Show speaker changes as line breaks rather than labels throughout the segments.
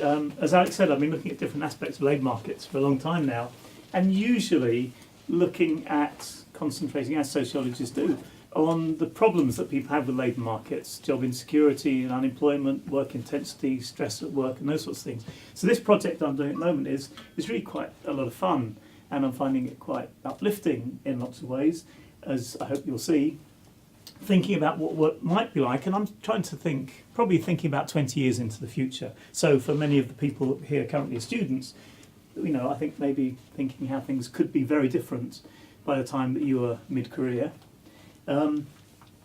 as Alex said, I've been looking at different aspects of labour markets for a long time now, and usually looking at concentrating, as sociologists do, on the problems that people have with labour markets, job insecurity and unemployment, work intensity, stress at work, and those sorts of things. So this project I'm doing at the moment is really quite a lot of fun, and I'm finding it quite uplifting in lots of ways, as I hope you'll see, thinking about what work might be like, and I'm trying to think, probably thinking about 20 years into the future. So for many of the people here currently as students, I think maybe thinking how things could be very different by the time that you are mid-career.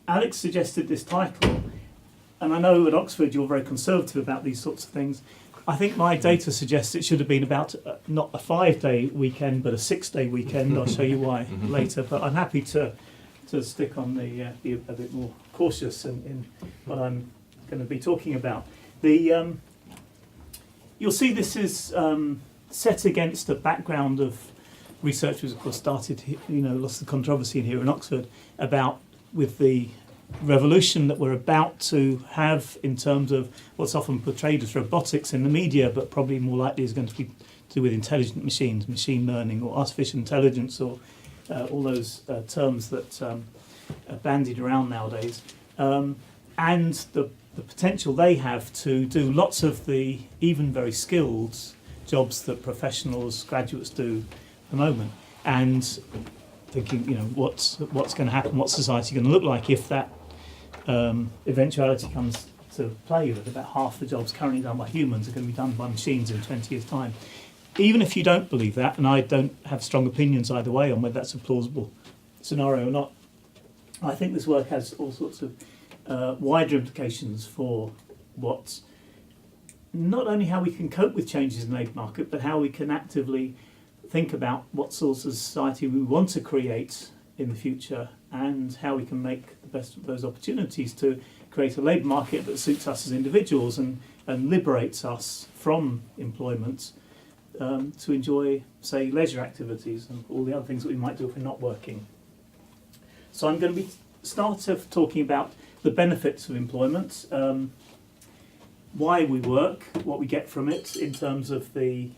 Alex suggested this title, and I know at Oxford you're very conservative about these sorts of things. I think my data suggests it should have been about not a 5-day weekend, but a 6-day weekend. I'll show you why later, but I'm happy to stick on be a bit more cautious in what I'm going to be talking about. You'll see this is set against a background of research, which of course started, lots of controversy here in Oxford about with the revolution that we're about to have in terms of what's often portrayed as robotics in the media, but probably more likely is going to be to do with intelligent machines, machine learning, or artificial intelligence, or all those terms that are bandied around nowadays, and the potential they have to do lots of the even very skilled jobs that professionals, graduates do at the moment, and thinking, what's going to happen, what's society going to look like if that eventuality comes to play, that about half the jobs currently done by humans are going to be done by machines in 20 years' time. Even if you don't believe that, and I don't have strong opinions either way on whether that's a plausible scenario or not, I think this work has all sorts of wider implications for what, not only how we can cope with changes in the labour market, but how we can actively think about what sorts of society we want to create in the future, and how we can make the best of those opportunities to create a labour market that suits us as individuals and liberates us from employment to enjoy, say, leisure activities and all the other things that we might do if we're not working. So I'm going to start off talking about the benefits of employment, why we work, what we get from it in terms of the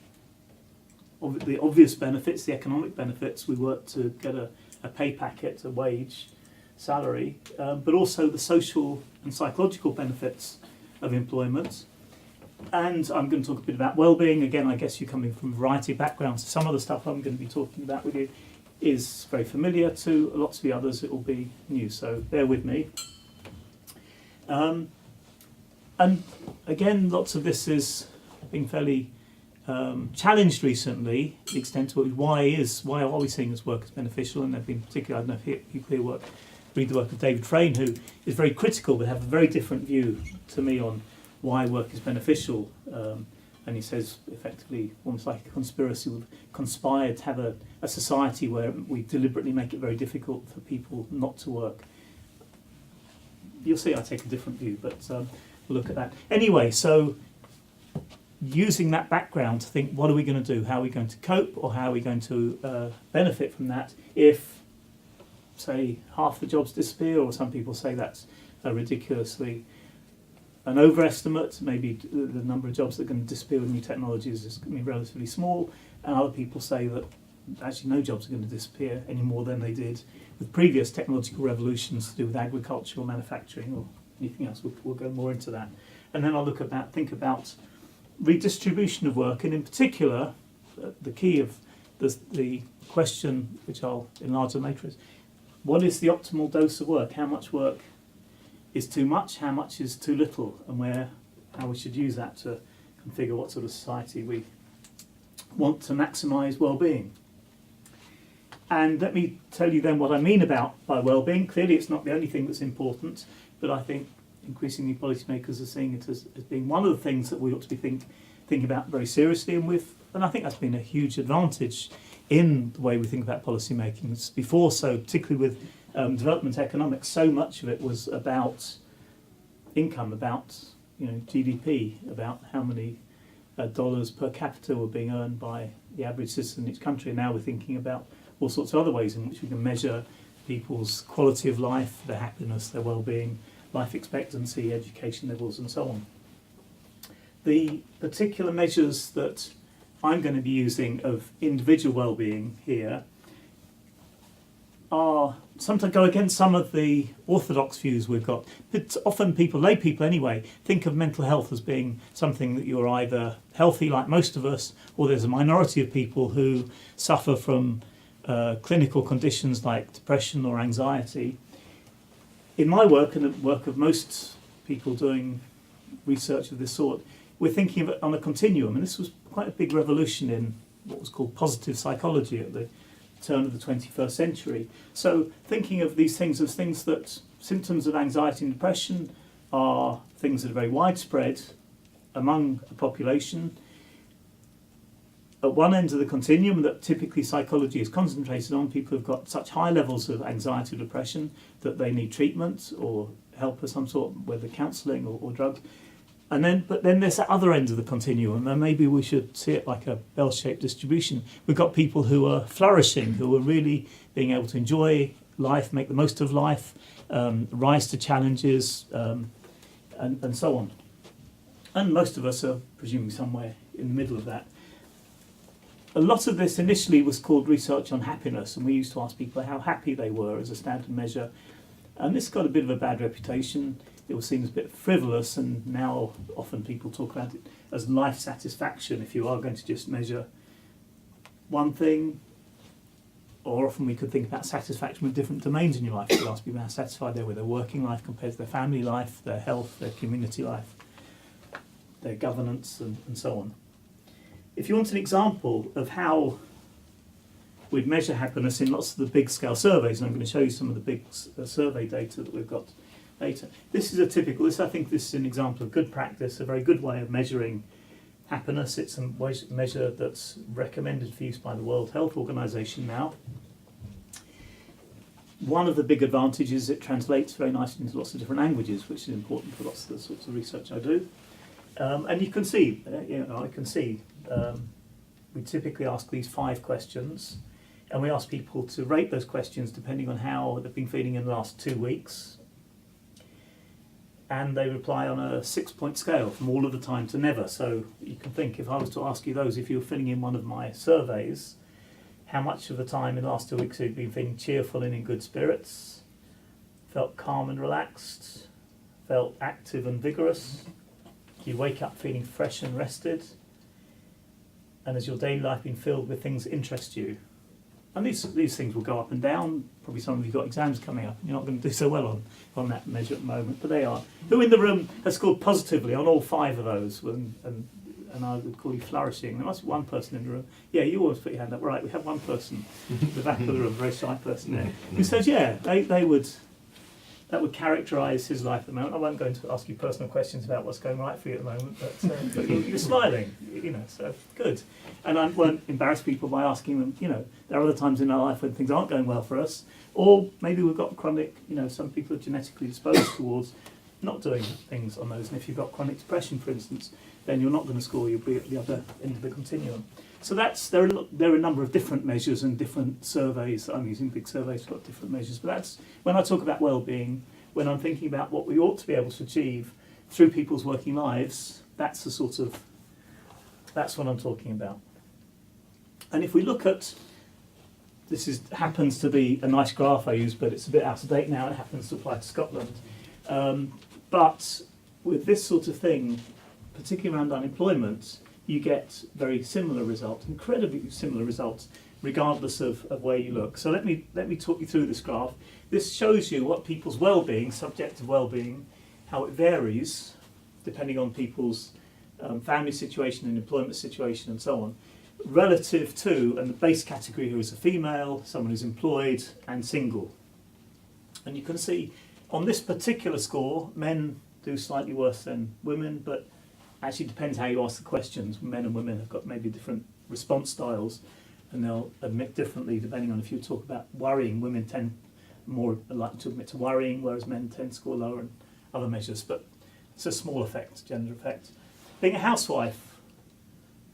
obvious benefits, the economic benefits. We work to get a pay packet, a wage, salary, but also the social and psychological benefits of employment. And I'm going to talk a bit about well-being. Again, I guess you're coming from a variety of backgrounds. Some of the stuff I'm going to be talking about with you is very familiar to lots of the others. It will be new, so bear with me. And again, lots of this is being fairly challenged recently. The extent to which why are we seeing this work as beneficial? And there've been particularly, I don't know if you read the work of David Frayne, who is very critical but have a very different view to me on why work is beneficial, and he says effectively almost like a conspiracy. We've conspired to have a society where we deliberately make it very difficult for people not to work. You'll see I take a different view, but we'll look at that. Anyway, so using that background to think, what are we going to do? How are we going to cope, or how are we going to benefit from that if, say, half the jobs disappear, or some people say that's ridiculously an overestimate. Maybe the number of jobs that are going to disappear with new technologies is going to be relatively small, and other people say that actually no jobs are going to disappear any more than they did with previous technological revolutions to do with agriculture or manufacturing or anything else. We'll go more into that. And then I'll think about redistribution of work, and in particular, the key of the question, which I'll enlarge on later, is what is the optimal dose of work? How much work is too much? How much is too little? And how we should use that to configure what sort of society we want to maximise well-being. And let me tell you then what I mean by well-being. Clearly, it's not the only thing that's important, but I think increasingly policymakers are seeing it as being one of the things that we ought to be thinking about very seriously, and I think that's been a huge advantage in the way we think about policy making. Before, so particularly with development economics, so much of it was about income, about GDP, about how many dollars per capita were being earned by the average citizen in each country. And now we're thinking about all sorts of other ways in which we can measure people's quality of life, their happiness, their well-being, life expectancy, education levels, and so on. The particular measures that I'm going to be using of individual well-being here are sometimes go against some of the orthodox views we've got. But often lay people anyway, think of mental health as being something that you're either healthy like most of us, or there's a minority of people who suffer from clinical conditions like depression or anxiety. In my work and the work of most people doing research of this sort, we're thinking of it on a continuum, and this was quite a big revolution in what was called positive psychology at the turn of the 21st century. So thinking of these things as things that symptoms of anxiety and depression are things that are very widespread among the population. At one end of the continuum that typically psychology is concentrated on, people who've got such high levels of anxiety or depression that they need treatment or help of some sort, whether counselling or drugs. But then there's that other end of the continuum, and maybe we should see it like a bell-shaped distribution. We've got people who are flourishing, who are really being able to enjoy life, make the most of life, rise to challenges, and so on. And most of us are presumably somewhere in the middle of that. A lot of this initially was called research on happiness, and we used to ask people how happy they were as a standard measure. And this got a bit of a bad reputation. It was seen as a bit frivolous, and now often people talk about it as life satisfaction if you are going to just measure one thing. Or often we could think about satisfaction with different domains in your life. You could ask people how satisfied they were with their working life compared to their family life, their health, their community life, their governance, and so on. If you want an example of how we'd measure happiness in lots of the big scale surveys, and I'm going to show you some of the big survey data that we've got later. This is I think this is an example of good practice, a very good way of measuring happiness. It's a measure that's recommended for use by the World Health Organization now. One of the big advantages is it translates very nicely into lots of different languages, which is important for lots of the sorts of research I do. And you can see, we typically ask these 5 questions, and we ask people to rate those questions depending on how they've been feeling in the last 2 weeks. And they reply on a 6-point scale from all of the time to never. So you can think, if I was to ask you those, if you were filling in one of my surveys, how much of the time in the last 2 weeks have you been feeling cheerful and in good spirits, felt calm and relaxed, felt active and vigorous, do you wake up feeling fresh and rested, and has your daily life been filled with things that interest you? And these things will go up and down. Probably some of you got exams coming up, and you're not going to do so well on that measure at the moment, but they are. Who in the room has scored positively on all 5 of those? And I would call you flourishing. There must be one person in the room. Yeah, you always put your hand up. Right, we have one person at the back of the room, a very shy person there, who says, yeah, that would characterise his life at the moment. I won't go into ask you personal questions about what's going right for you at the moment, but you're smiling, so good. And I won't embarrass people by asking them, there are other times in our life when things aren't going well for us, or maybe we've got chronic, some people are genetically disposed towards not doing things on those. And if you've got chronic depression, for instance, then you're not going to score, you'll be at the other end of the continuum. So there are a number of different measures and different surveys. I'm using big surveys, got different measures. But that's when I talk about well-being, when I'm thinking about what we ought to be able to achieve through people's working lives, that's what I'm talking about. And if we look at, happens to be a nice graph I use, but it's a bit out of date now. It happens to apply to Scotland. But with this sort of thing, particularly around unemployment, you get very similar results, incredibly similar results, regardless of where you look. So let me talk you through this graph. This shows you what people's well-being, subjective well-being, how it varies depending on people's family situation and employment situation and so on, relative to, and the base category here is a female, someone who's employed and single. And you can see on this particular score, men do slightly worse than women, but actually depends how you ask the questions. Men and women have got maybe different response styles, and they'll admit differently depending on if you talk about worrying. Women tend more likely to admit to worrying, whereas men tend to score lower in other measures. But it's a small effect, gender effect. Being a housewife,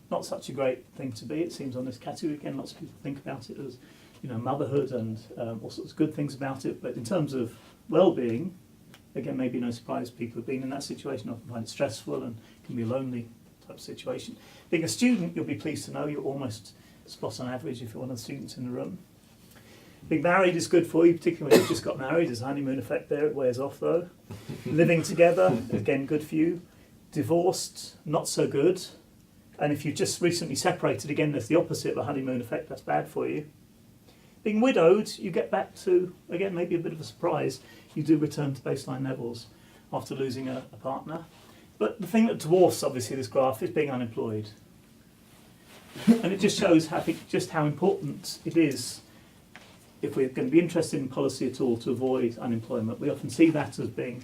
not such a great thing to be, it seems, on this category. Again, lots of people think about it as motherhood and all sorts of good things about it. But in terms of well-being, again, maybe no surprise people have been in that situation, often find it stressful and can be a lonely type of situation. Being a student, you'll be pleased to know you're almost spot on average if you're one of the students in the room. Being married is good for you, particularly when you've just got married. There's a honeymoon effect there, it wears off though. Living together, again, good for you. Divorced, not so good. And if you've just recently separated, again, there's the opposite of a honeymoon effect, that's bad for you. Being widowed, you get back to, again, maybe a bit of a surprise, you do return to baseline levels after losing a partner. But the thing that dwarfs, obviously, this graph is being unemployed. And it just shows just how important it is, if we're going to be interested in policy at all, to avoid unemployment. We often see that as being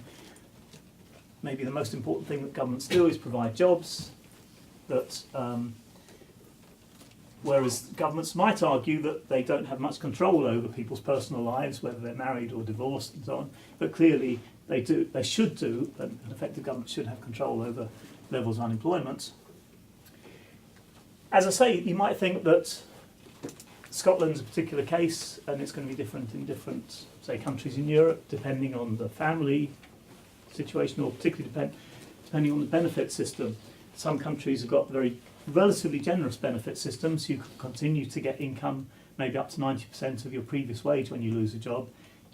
maybe the most important thing that governments do is provide jobs, whereas governments might argue that they don't have much control over people's personal lives, whether they're married or divorced and so on, but clearly they should do, and an effective government should have control over levels of unemployment. As I say, you might think that Scotland's a particular case, and it's going to be different in different, say, countries in Europe, depending on the family situation, or particularly depending on the benefit system. Some countries have got very relatively generous benefit systems. You can continue to get income, maybe up to 90% of your previous wage when you lose a job.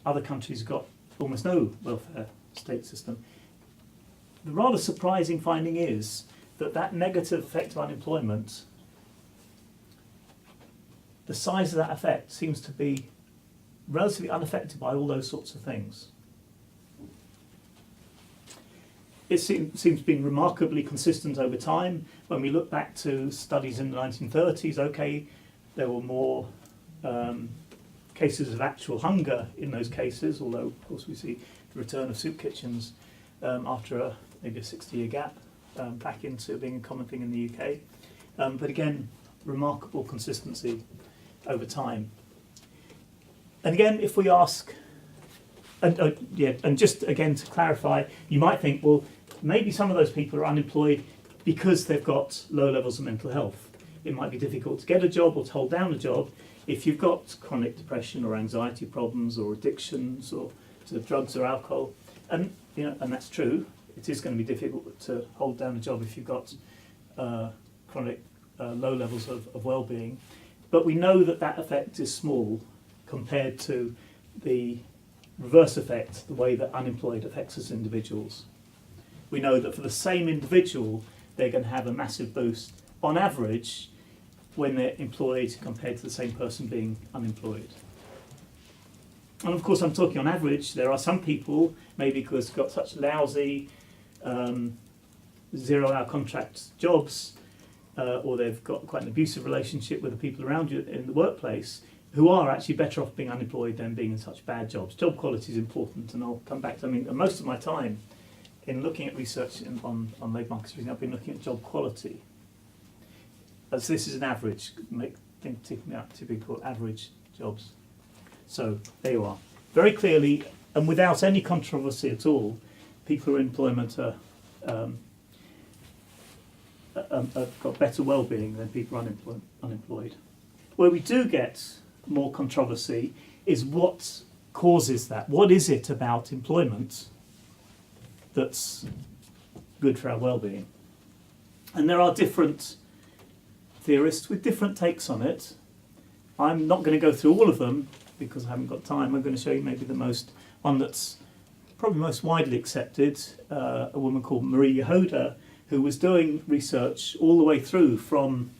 Other countries have got almost no welfare state system. The rather surprising finding is that negative effect of unemployment, the size of that effect seems to be relatively unaffected by all those sorts of things. It seems to be remarkably consistent over time. When we look back to studies in the 1930s, okay, there were more cases of actual hunger in those cases, although of course we see the return of soup kitchens after maybe a 60-year gap back into being a common thing in the UK. But again, remarkable consistency over time. And again, if we ask, and just again to clarify, you might think, well, maybe some of those people are unemployed because they've got low levels of mental health. It might be difficult to get a job or to hold down a job if you've got chronic depression or anxiety problems or addictions or to drugs or alcohol. And and that's true. It is going to be difficult to hold down a job if you've got chronic low levels of well-being. But we know that effect is small compared to the reverse effect, the way that unemployed affects us individuals. We know that for the same individual, they're going to have a massive boost on average when they're employed compared to the same person being unemployed. And of course, I'm talking on average. There are some people, maybe because they've got such lousy 0-hour contract jobs, or they've got quite an abusive relationship with the people around you in the workplace, who are actually better off being unemployed than being in such bad jobs. Job quality is important, and I'll come back to, most of my time in looking at research on labour markets, I've been looking at job quality. As this is an average, typically called average jobs. So there you are. Very clearly, and without any controversy at all, people who are in employment have got better well-being than people unemployed. Where we do get more controversy is what causes that. What is it about employment that's good for our well-being? And there are different theorists with different takes on it. I'm not going to go through all of them because I haven't got time. I'm going to show you maybe one that's probably most widely accepted, a woman called Marie Yehoda, who was doing research all the way through from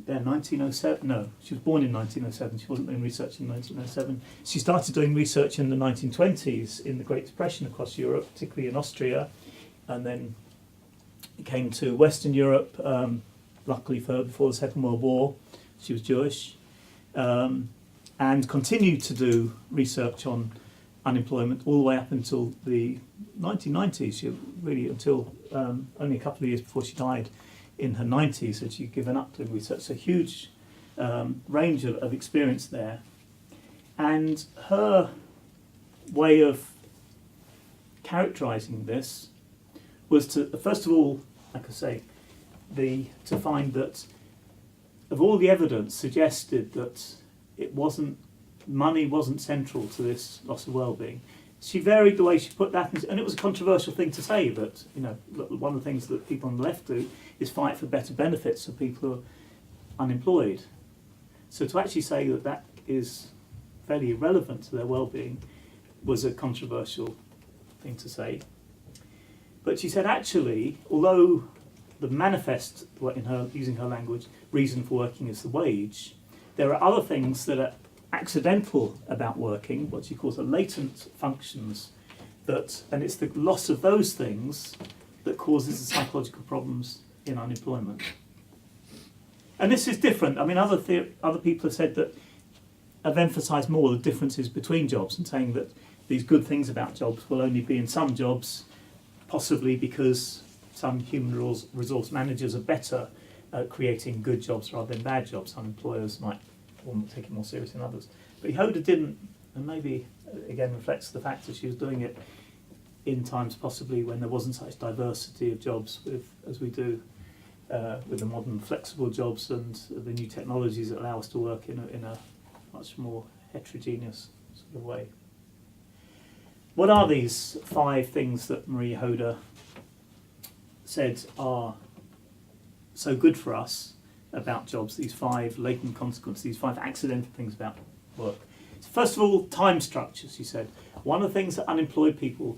1907. No, she was born in 1907. She wasn't doing research in 1907. She started doing research in the 1920s in the Great Depression across Europe, particularly in Austria, and then came to Western Europe, luckily for her, before the Second World War. She was Jewish, and continued to do research on unemployment all the way up until the 1990s. She really until only a couple of years before she died in her 90s had she given up doing research. So a huge range of experience there. And her way of characterising this was to, first of all, like I say, to find that of all the evidence suggested that money wasn't central to this loss of well-being. she varied the way she put that, and it was a controversial thing to say that, one of the things that people on the left do is fight for better benefits for people who are unemployed. So to actually say that that is fairly irrelevant to their well-being was a controversial thing to say. But she said actually, although the manifest, in her using her language, reason for working is the wage, there are other things that are accidental about working, what she calls the latent functions, and it's the loss of those things that causes the psychological problems in unemployment. And this is different. I mean, other people have said that, have emphasised more the differences between jobs and saying that these good things about jobs will only be in some jobs, possibly because some human resource managers are better at creating good jobs rather than bad jobs. Some employers might take it more seriously than others. But Yehuda didn't, and maybe again reflects the fact that she was doing it in times possibly when there wasn't such diversity of jobs as we do with the modern flexible jobs and the new technologies that allow us to work in a much more heterogeneous sort of way. What are these 5 things that Marie Yehuda said are so good for us about jobs, these 5 latent consequences, these 5 accidental things about work? First of all, time structures, she said. One of the things that unemployed people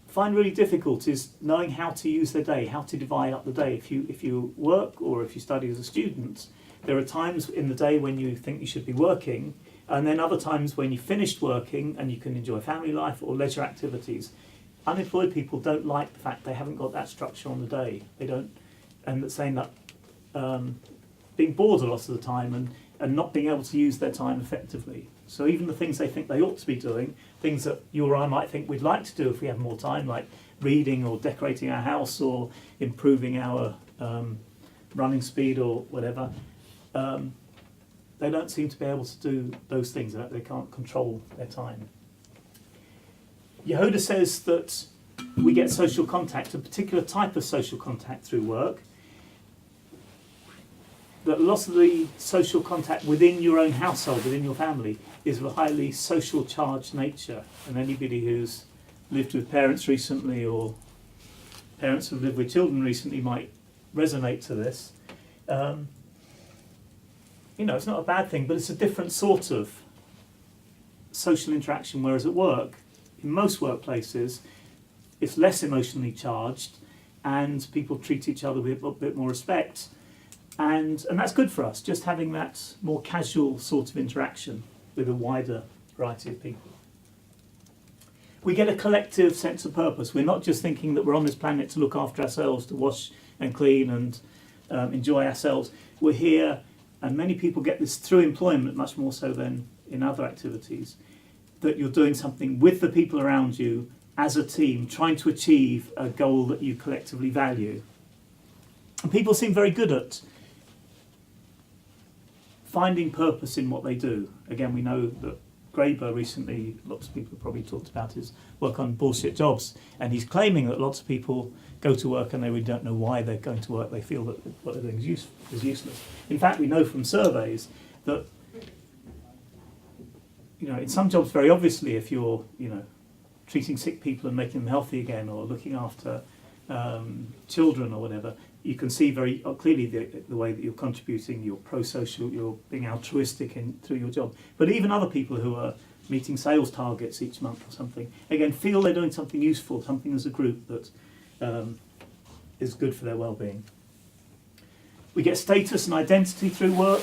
find really difficult is knowing how to use their day, how to divide up the day. If you work or if you study as a student, there are times in the day when you think you should be working, and then other times when you've finished working and you can enjoy family life or leisure activities. Unemployed people don't like the fact they haven't got that structure on the day. They don't, and that's saying that being bored a lot of the time and not being able to use their time effectively. So even the things they think they ought to be doing, things that you or I might think we'd like to do if we have more time, like reading or decorating our house or improving our running speed or whatever, they don't seem to be able to do those things. They can't control their time. Yehuda says that we get social contact, a particular type of social contact through work, that lots of the social contact within your own household, within your family, is of a highly social charged nature. And anybody who's lived with parents recently or parents who've lived with children recently might resonate to this. It's not a bad thing, but it's a different sort of social interaction, whereas at work, in most workplaces, it's less emotionally charged and people treat each other with a bit more respect. And that's good for us, just having that more casual sort of interaction with a wider variety of people. We get a collective sense of purpose. We're not just thinking that we're on this planet to look after ourselves, to wash and clean and enjoy ourselves. We're here, and many people get this through employment much more so than in other activities, that you're doing something with the people around you as a team, trying to achieve a goal that you collectively value. And people seem very good at finding purpose in what they do. Again, we know that Graeber recently, lots of people have probably talked about his work on bullshit jobs, and he's claiming that lots of people go to work and they really don't know why they're going to work. They feel that what they're doing is useless. In fact, we know from surveys that in some jobs, very obviously, if you're treating sick people and making them healthy again, or looking after children or whatever, you can see very clearly the way that you're contributing, you're pro-social, you're being altruistic through your job. But even other people who are meeting sales targets each month or something, again, feel they're doing something useful, something as a group that is good for their well-being. We get status and identity through work.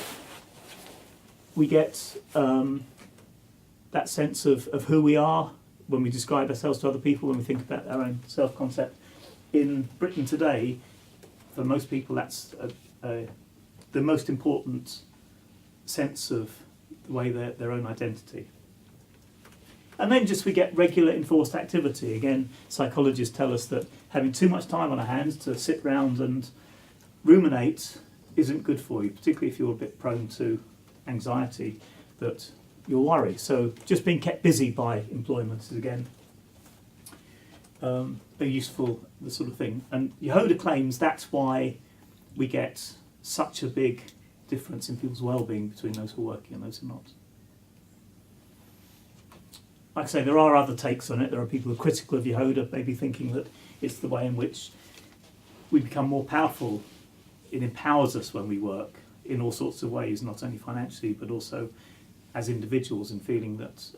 We get that sense of who we are when we describe ourselves to other people, when we think about our own self-concept. In Britain today, for most people, that's the most important sense of the way their own identity. And then we get regular enforced activity. Again, psychologists tell us that having too much time on our hands to sit round and ruminate isn't good for you, particularly if you're a bit prone to anxiety, that you'll worry. So just being kept busy by employment is again a useful sort of thing. And Yehuda claims that's why we get such a big difference in people's well-being between those who are working and those who are not. like I say, there are other takes on it. There are people who are critical of Yehuda, maybe thinking that it's the way in which we become more powerful. It empowers us when we work in all sorts of ways, not only financially, but also as individuals, and feeling that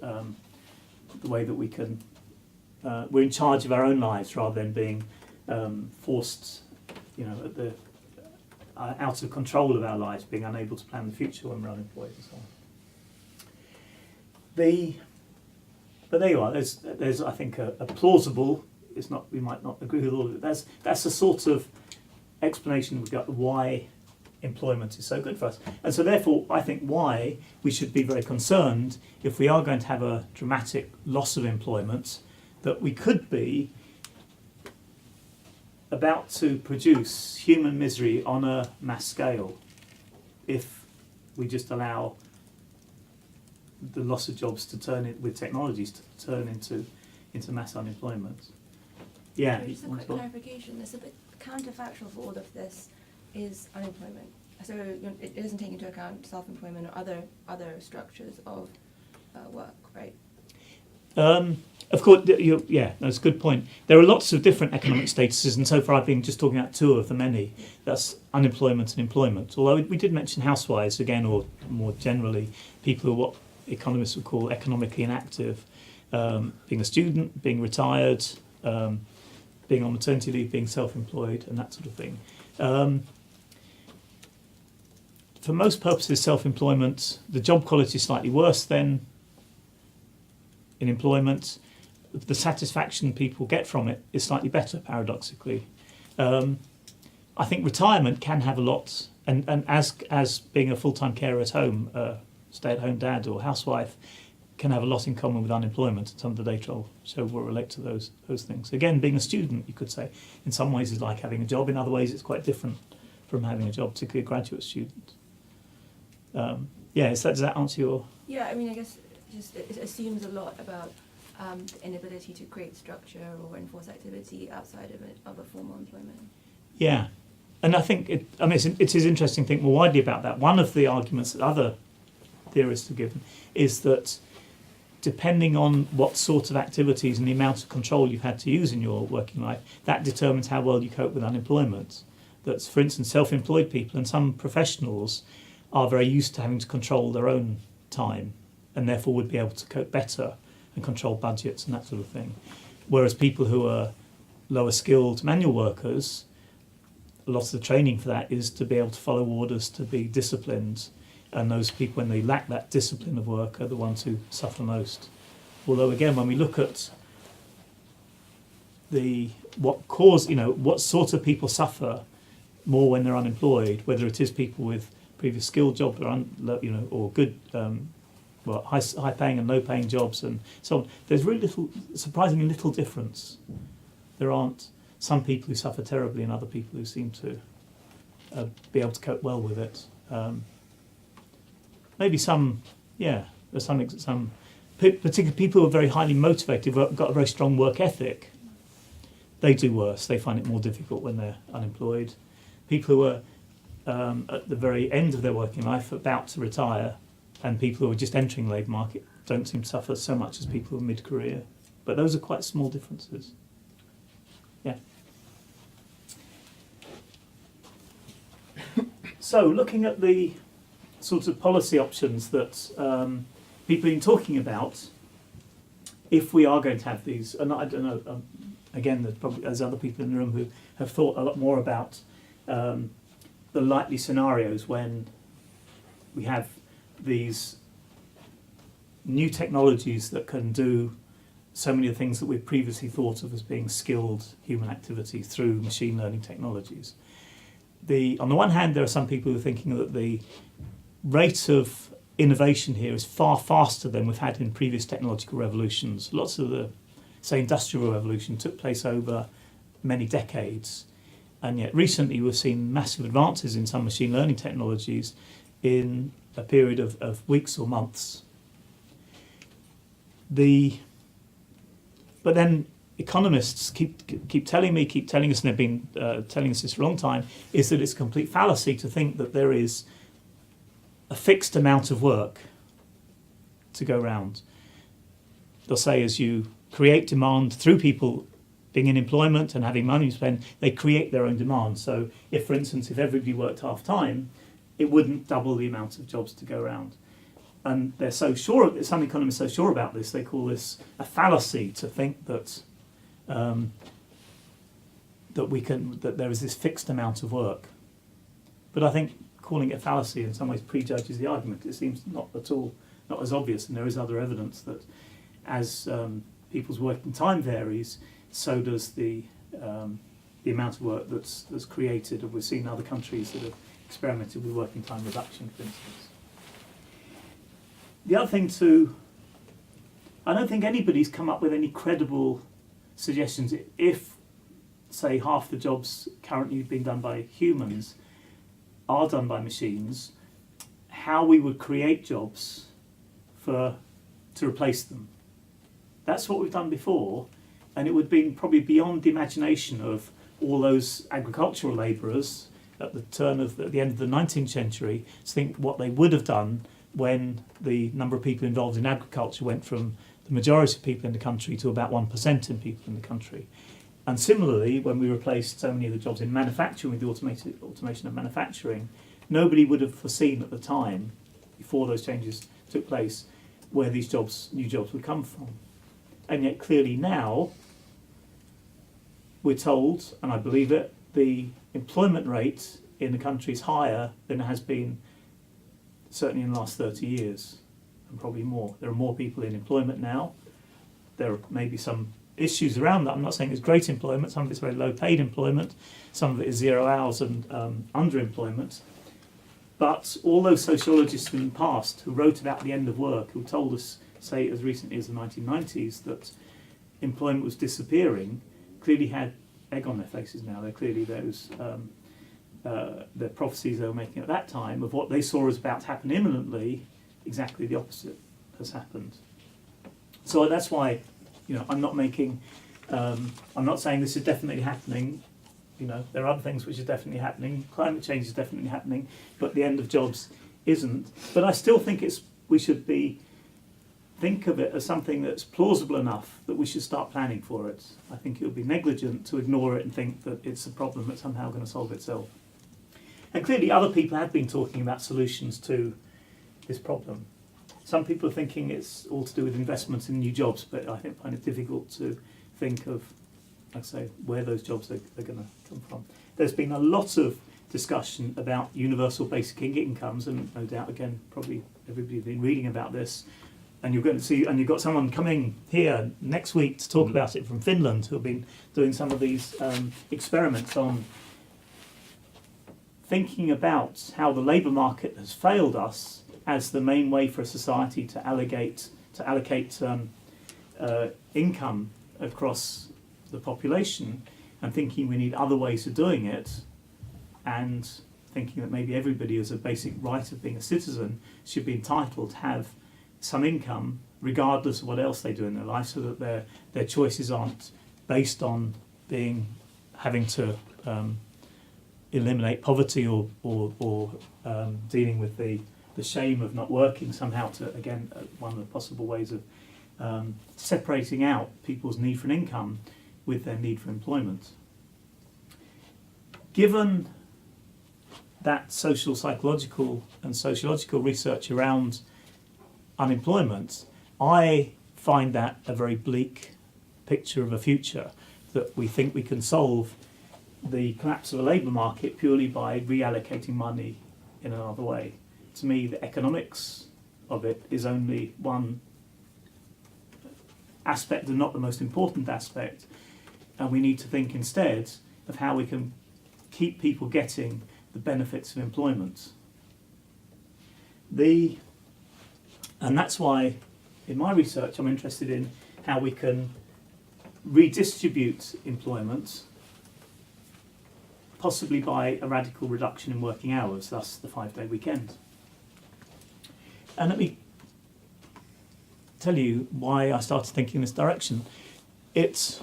the way that we can, we're in charge of our own lives rather than being forced, at the out of control of our lives, being unable to plan the future when we're unemployed and so on. But there you are. There's I think a plausible. It's not. We might not agree with all of it. That's a sort of explanation we've got why employment is so good for us, and so therefore I think why we should be very concerned if we are going to have a dramatic loss of employment, that we could be about to produce human misery on a mass scale if we just allow the loss of jobs to turn it with technologies to turn into mass unemployment. Yeah.
Just a quick clarification. There's a bit counterfactual for all of this is unemployment. So it doesn't take into account self-employment or other structures of work, right?
Of course, that's a good point. There are lots of different economic statuses, and so far I've been just talking about two of the many. That's unemployment and employment. Although we did mention housewives again, or more generally, people who are what economists would call economically inactive, being a student, being retired, being on maternity leave, being self-employed, and that sort of thing. For most purposes, self-employment, the job quality is slightly worse than in employment. The satisfaction people get from it is slightly better, paradoxically. I think retirement can have a lot, and as being a full-time carer at home, stay-at-home dad or housewife, can have a lot in common with unemployment. Some of the data will show will relate to those things. Again, being a student, you could say, in some ways is like having a job. In other ways, it's quite different from having a job, particularly a graduate student. Does that answer your...
Yeah, I mean, I guess just it assumes a lot about the inability to create structure or enforce activity outside of a formal employment.
Yeah, and I think it is interesting to think more widely about that. One of the arguments that other theorists have given is that depending on what sort of activities and the amount of control you've had to use in your working life, that determines how well you cope with unemployment. That's, for instance, self-employed people and some professionals are very used to having to control their own time, and therefore would be able to cope better and control budgets and that sort of thing. Whereas people who are lower skilled manual workers, a lot of the training for that is to be able to follow orders, to be disciplined, and those people, when they lack that discipline of work, are the ones who suffer most. Although again, when we look at what sort of people suffer more when they're unemployed, whether it is people with previous skilled jobs or good high paying and low paying jobs and so on, there's really surprisingly little difference. There aren't some people who suffer terribly and other people who seem to be able to cope well with it. Maybe some, there's some particularly people who are very highly motivated, who've got a very strong work ethic, they do worse. They find it more difficult when they're unemployed. People who are at the very end of their working life, about to retire, and people who are just entering the labour market don't seem to suffer so much as people who are mid-career. But those are quite small differences. Yeah. So, looking at the sorts of policy options that people have been talking about, if we are going to have these, and I don't know, again, there's other people in the room who have thought a lot more about the likely scenarios when we have these new technologies that can do so many of the things that we've previously thought of as being skilled human activity through machine learning technologies. On the one hand, there are some people who are thinking that the rate of innovation here is far faster than we've had in previous technological revolutions. Lots of the, say, industrial revolution took place over many decades, and yet recently we've seen massive advances in some machine learning technologies in a period of weeks or months. But then economists keep telling us, and they've been telling us this for a long time, is that it's a complete fallacy to think that there is a fixed amount of work to go round. they'll say as you create demand through people being in employment and having money to spend, they create their own demand. So if, for instance, if everybody worked half-time, it wouldn't double the amount of jobs to go around. And they're so sure, some economists are so sure about this, they call this a fallacy to think that that there is this fixed amount of work. But I think calling it a fallacy in some ways prejudges the argument. It seems not at all, not as obvious, and there is other evidence that as people's working time varies, so does the amount of work that's created. And we've seen other countries that have experimented with working time reduction, for instance. The other thing too, I don't think anybody's come up with any credible suggestions. If, say, half the jobs currently being done by humans are done by machines, how we would create jobs to replace them. That's what we've done before, and it would be probably beyond the imagination of all those agricultural labourers at the end of the 19th century to think what they would have done when the number of people involved in agriculture went from the majority of people in the country to about 1% in people in the country. And similarly, when we replaced so many of the jobs in manufacturing with the automation of manufacturing, nobody would have foreseen at the time, before those changes took place, where these new jobs would come from. And yet clearly now, we're told, and I believe it, the employment rate in the country is higher than it has been certainly in the last 30 years, and probably more. There are more people in employment now. There may be some issues around that. I'm not saying it's great employment. Some of it's very low paid employment. Some of it is 0 hours and underemployment. But all those sociologists in the past who wrote about the end of work, who told us, say as recently as the 1990s, that employment was disappearing, clearly had egg on their faces now. They're clearly those the prophecies they were making at that time of what they saw as about to happen imminently, exactly the opposite has happened. So that's why, I'm not saying this is definitely happening. There are other things which are definitely happening. Climate change is definitely happening, but the end of jobs isn't. But I still think we should think of it as something that's plausible enough that we should start planning for it. I think it would be negligent to ignore it and think that it's a problem that's somehow going to solve itself. And clearly other people have been talking about solutions to this problem. Some people are thinking it's all to do with investments in new jobs, but I find it difficult to think of, like I say, where those jobs are going to come from. There's been a lot of discussion about universal basic incomes, and no doubt, again, probably everybody's been reading about this. And you're going to see, and you've got someone coming here next week to talk about it from Finland, who have been doing some of these experiments on thinking about how the labour market has failed us as the main way for a society to allocate income across the population, and thinking we need other ways of doing it, and thinking that maybe everybody as a basic right of being a citizen should be entitled to have some income regardless of what else they do in their life, so that their choices aren't based on having to eliminate poverty or dealing with the shame of not working somehow, to, again, one of the possible ways of separating out people's need for an income with their need for employment. Given that social, psychological and sociological research around unemployment, I find that a very bleak picture of a future, that we think we can solve the collapse of a labour market purely by reallocating money in another way. To me, the economics of it is only one aspect and not the most important aspect, and we need to think instead of how we can keep people getting the benefits of employment. And that's why in my research I'm interested in how we can redistribute employment, possibly by a radical reduction in working hours, thus the 5-day weekend. And let me tell you why I started thinking in this direction. It's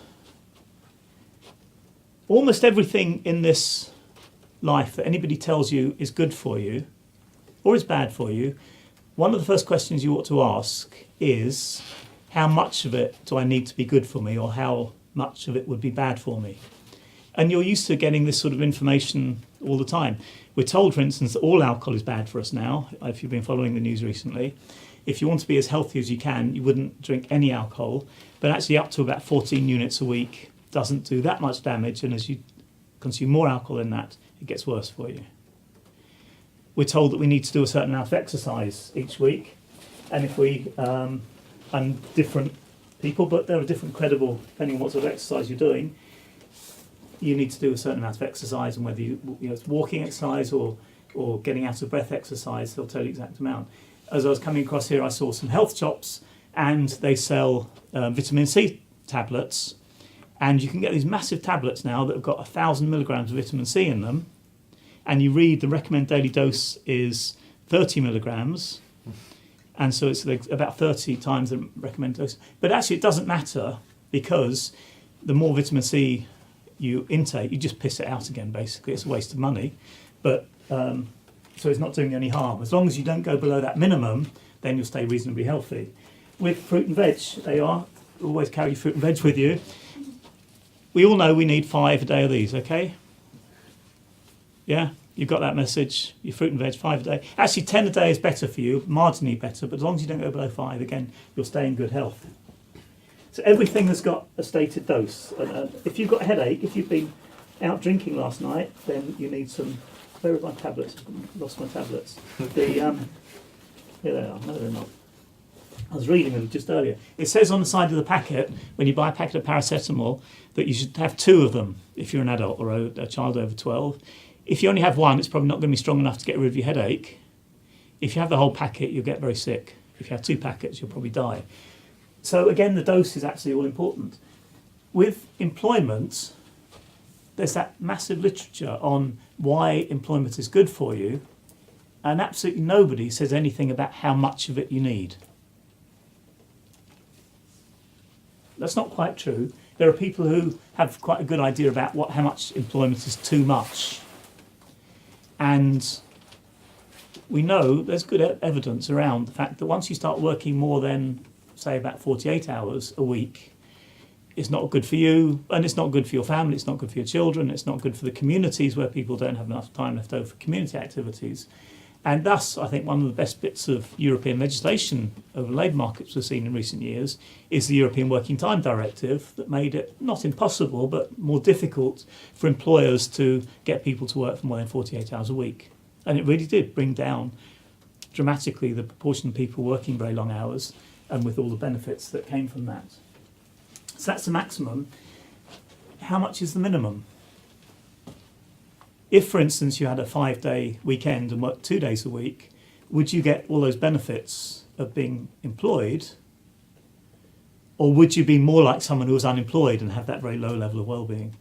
almost everything in this life that anybody tells you is good for you or is bad for you. One of the first questions you ought to ask is, how much of it do I need to be good for me, or how much of it would be bad for me? And you're used to getting this sort of information all the time. We're told, for instance, that all alcohol is bad for us now, if you've been following the news recently. If you want to be as healthy as you can, you wouldn't drink any alcohol, but actually up to about 14 units a week doesn't do that much damage, and as you consume more alcohol than that, it gets worse for you. We're told that we need to do a certain amount of exercise each week, and if we, and different people, but there are different credible, depending on what sort of exercise you're doing, you need to do a certain amount of exercise, and whether it's walking exercise or getting out of breath exercise, they'll tell you the exact amount. As I was coming across here, I saw some health shops, and they sell vitamin C tablets, and you can get these massive tablets now that have got 1,000 milligrams of vitamin C in them, and you read the recommended daily dose is 30 milligrams, and so it's like about 30 times the recommended dose. But actually it doesn't matter, because the more vitamin C you intake, you just piss it out again, basically. It's a waste of money. But so it's not doing you any harm. As long as you don't go below that minimum, then you'll stay reasonably healthy. With fruit and veg, always carry fruit and veg with you. We all know we need 5 a day of these, okay? Yeah, you've got that message. Your fruit and veg, 5 a day. Actually, 10 a day is better for you, marginally better, but as long as you don't go below 5, again, you'll stay in good health. So everything has got a stated dose. If you've got a headache, if you've been out drinking last night, then you need some. Where are my tablets? I've lost my tablets. Here they are. No, they're not. I was reading them just earlier. It says on the side of the packet, when you buy a packet of paracetamol, that you should have 2 of them if you're an adult or a child over 12. If you only have 1, it's probably not going to be strong enough to get rid of your headache. If you have the whole packet, you'll get very sick. If you have 2 packets, you'll probably die. So again, the dose is actually all important. With employment, there's that massive literature on why employment is good for you, and absolutely nobody says anything about how much of it you need. That's not quite true. There are people who have quite a good idea about how much employment is too much. And we know there's good evidence around the fact that once you start working more than, say, about 48 hours a week, it's not good for you, and it's not good for your family, it's not good for your children, it's not good for the communities where people don't have enough time left over for community activities. And thus, I think one of the best bits of European legislation over labour markets we've seen in recent years is the European Working Time Directive that made it not impossible, but more difficult for employers to get people to work for more than 48 hours a week. And it really did bring down dramatically the proportion of people working very long hours, and with all the benefits that came from that. So that's the maximum. How much is the minimum? If, for instance, you had a 5-day weekend and worked 2 days a week, would you get all those benefits of being employed? Or would you be more like someone who was unemployed and have that very low level of well-being?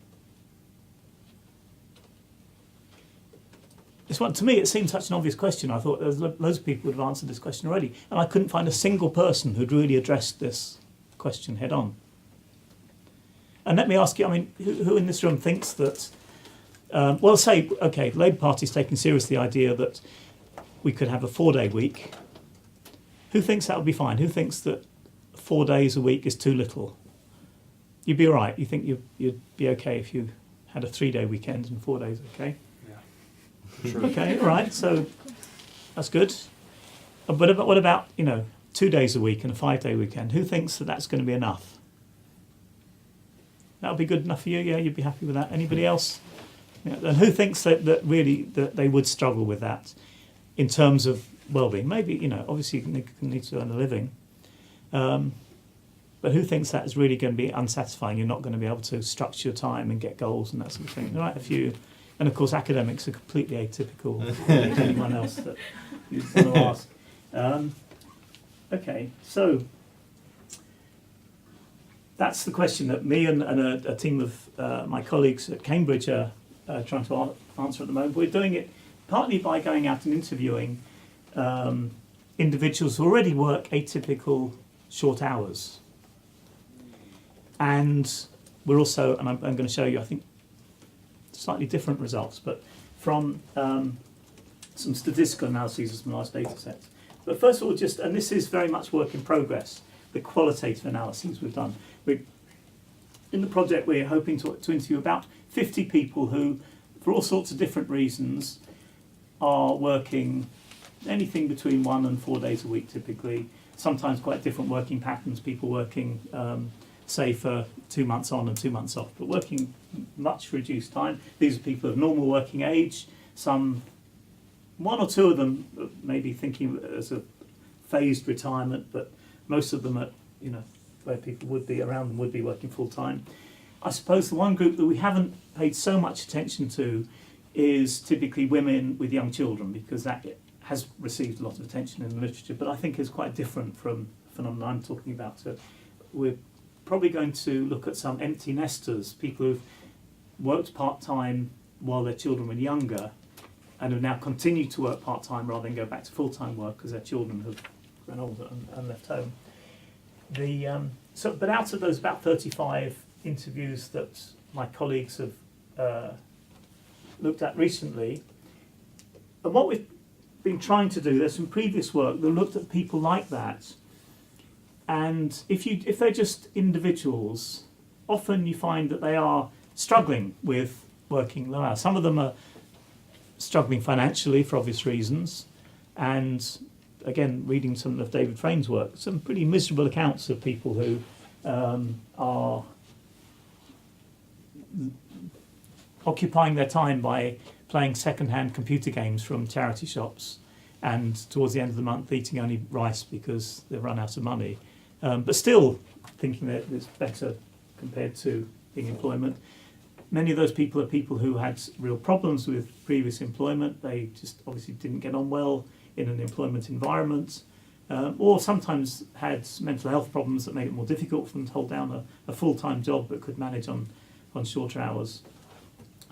To me, it seemed such an obvious question. I thought there's loads of people who have answered this question already, and I couldn't find a single person who'd really addressed this question head on. And let me ask you, I mean, who in this room thinks that, the Labour Party's taking seriously the idea that we could have a 4-day week. Who thinks that would be fine? Who thinks that 4 days a week is too little? You'd be all right. You think you'd be okay if you had a 3-day weekend and 4 days, okay? Yeah. Sure. Okay, all right, so that's good. But what about, 2 days a week and a 5-day weekend? Who thinks that that's going to be enough? That would be good enough for you? Yeah, you'd be happy with that. Anybody else? Yeah. And who thinks that they would struggle with that in terms of well-being? Maybe, obviously you need to earn a living. But who thinks that is really going to be unsatisfying? You're not going to be able to structure your time and get goals and that sort of thing. Right? And of course, academics are completely atypical to anyone else that you want to ask. Okay, so that's the question that me and a team of my colleagues at Cambridge are trying to answer at the moment. We're doing it partly by going out and interviewing individuals who already work atypical short hours. And we're also, and I'm going to show you, I think, slightly different results, but from some statistical analyses of some large data sets. But first of all, and this is very much work in progress, the qualitative analyses we've done. In the project, we're hoping to interview about 50 people who, for all sorts of different reasons, are working anything between 1 and 4 days a week typically, sometimes quite different working patterns, people working say for 2 months on and 2 months off, but working much reduced time. These are people of normal working age, some, 1 or 2 of them maybe thinking as a phased retirement, but most of them are, where people would be around them would be working full time. I suppose the one group that we haven't paid so much attention to is typically women with young children, because that has received a lot of attention in the literature, but I think is quite different from the phenomenon I'm talking about. So we're probably going to look at some empty nesters, people who've worked part-time while their children were younger and have now continued to work part-time rather than go back to full-time work because their children have grown older and left home. But out of those about 35 interviews that my colleagues have looked at recently, and what we've been trying to do, there's some previous work that looked at people like that, and if they're just individuals, often you find that they are struggling with working low hours. Some of them are struggling financially for obvious reasons, and again, reading some of David Frame's work, some pretty miserable accounts of people who are occupying their time by playing second-hand computer games from charity shops, and towards the end of the month eating only rice because they've run out of money, but still thinking that it's better compared to being employment. Many of those people are people who had real problems with previous employment. They just obviously didn't get on well in an employment environment, or sometimes had mental health problems that made it more difficult for them to hold down a full-time job but could manage on shorter hours.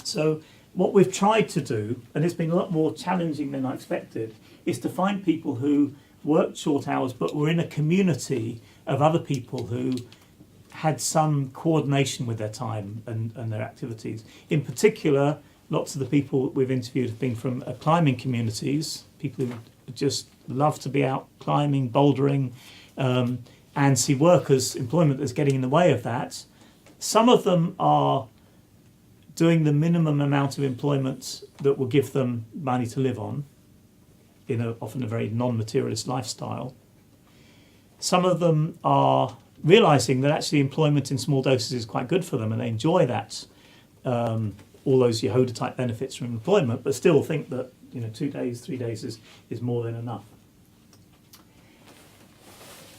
So what we've tried to do, and it's been a lot more challenging than I expected, is to find people who worked short hours but were in a community of other people who had some coordination with their time and their activities. In particular, lots of the people we've interviewed have been from climbing communities, people who just love to be out climbing, bouldering, and see work as employment as getting in the way of that. Some of them are doing the minimum amount of employment that will give them money to live on, in often a very non-materialist lifestyle. Some of them are realising that actually employment in small doses is quite good for them, and they enjoy that, all those Yehoda type benefits from employment, but still think that 2 days, 3 days is more than enough.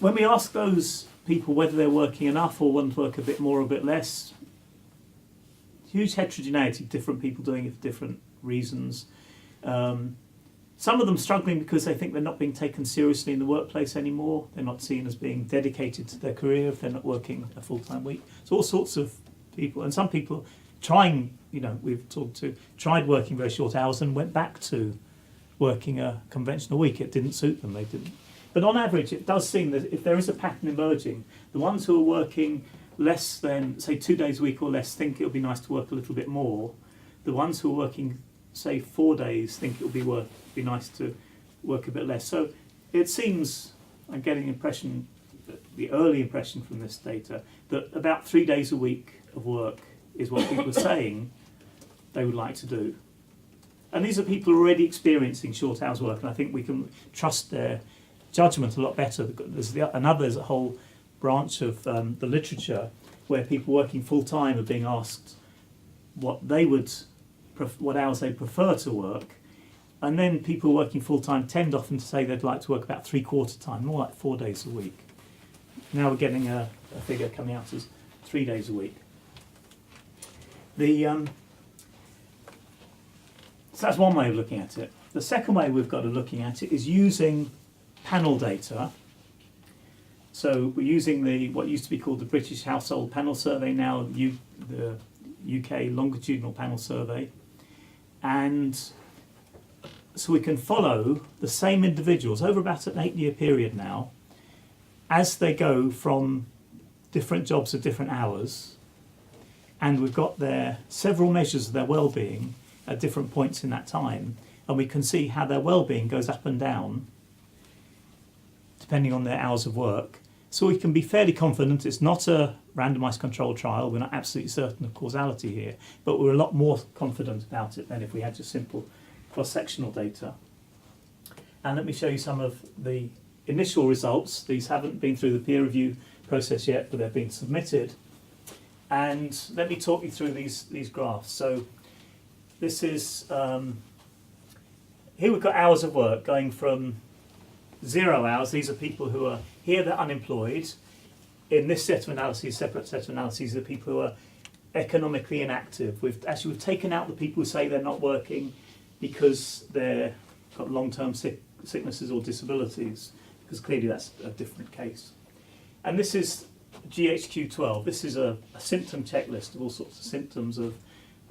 When we ask those people whether they're working enough or want to work a bit more or a bit less, huge heterogeneity, different people doing it for different reasons. Some of them struggling because they think they're not being taken seriously in the workplace anymore. They're not seen as being dedicated to their career if they're not working a full-time week. So all sorts of people, and some people trying, we've talked to, tried working very short hours and went back to working a conventional week. It didn't suit them, they didn't. But on average, it does seem that if there is a pattern emerging, the ones who are working less than, say, 2 days a week or less think it would be nice to work a little bit more. The ones who are working, say, 4 days think it would be nice to work a bit less. So it seems, I'm getting the impression, the early impression from this data, that about 3 days a week of work is what people are saying they would like to do. And these are people who are already experiencing short hours work, and I think we can trust their judgment a lot better. There's a whole branch of the literature where people working full-time are being asked what hours they prefer to work, and then people working full-time tend often to say they'd like to work about 3/4 time, more like 4 days a week. Now we're getting a figure coming out as 3 days a week. So that's one way of looking at it. The second way we've got of looking at it is using panel data. So we're using what used to be called the British Household Panel Survey, now the UK Longitudinal Panel Survey. And so we can follow the same individuals over about an 8-year period now as they go from different jobs at different hours. And we've got several measures of their well-being at different points in that time. And we can see how their well-being goes up and down depending on their hours of work. So we can be fairly confident it's not a randomised controlled trial. We're not absolutely certain of causality here, but we're a lot more confident about it than if we had just simple cross-sectional data. And let me show you some of the initial results. These haven't been through the peer review process yet, but they've been submitted. And let me talk you through these graphs. So this is, here we've got hours of work going from 0 hours. These are people who are here, they're unemployed. In this set of analyses, separate set of analyses, are people who are economically inactive. We've taken out the people who say they're not working because they've got long-term sicknesses or disabilities, because clearly that's a different case. And this is GHQ12. This is a symptom checklist of all sorts of symptoms of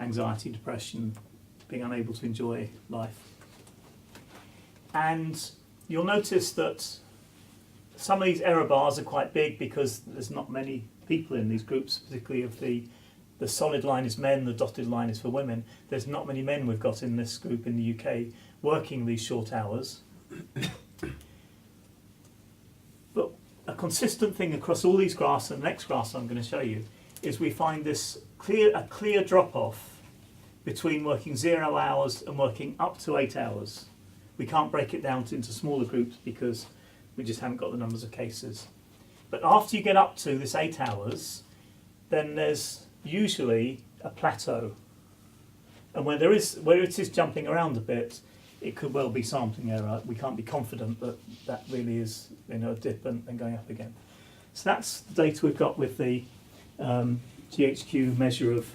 anxiety, depression, being unable to enjoy life. And you'll notice that some of these error bars are quite big because there's not many people in these groups, particularly if the solid line is men, the dotted line is for women. There's not many men we've got in this group in the UK working these short hours. But a consistent thing across all these graphs and the next graphs I'm going to show you is we find this a clear drop-off between working 0 hours and working up to 8 hours. We can't break it down into smaller groups because we just haven't got the numbers of cases. But after you get up to this 8 hours, then there's usually a plateau. And where it is jumping around a bit, it could well be sampling error. We can't be confident that that really is a dip and going up again. So that's the data we've got with the GHQ measure of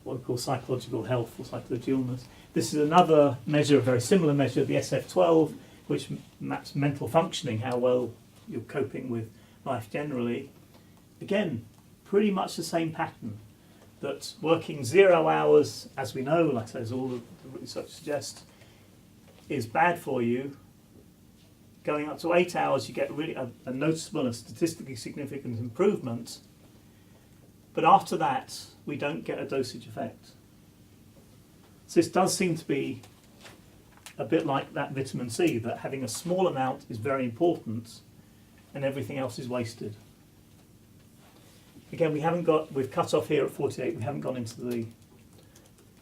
what we call psychological health or psychological illness. This is another measure, a very similar measure, the SF12, which maps mental functioning, how well you're coping with life generally. Again, pretty much the same pattern, that working 0 hours, as we know, like I say, as all the research suggests, is bad for you. Going up to 8 hours, you get really a noticeable and statistically significant improvement. But after that, we don't get a dosage effect. So this does seem to be a bit like that vitamin C, that having a small amount is very important and everything else is wasted. Again, we've cut off here at 48, we haven't gone into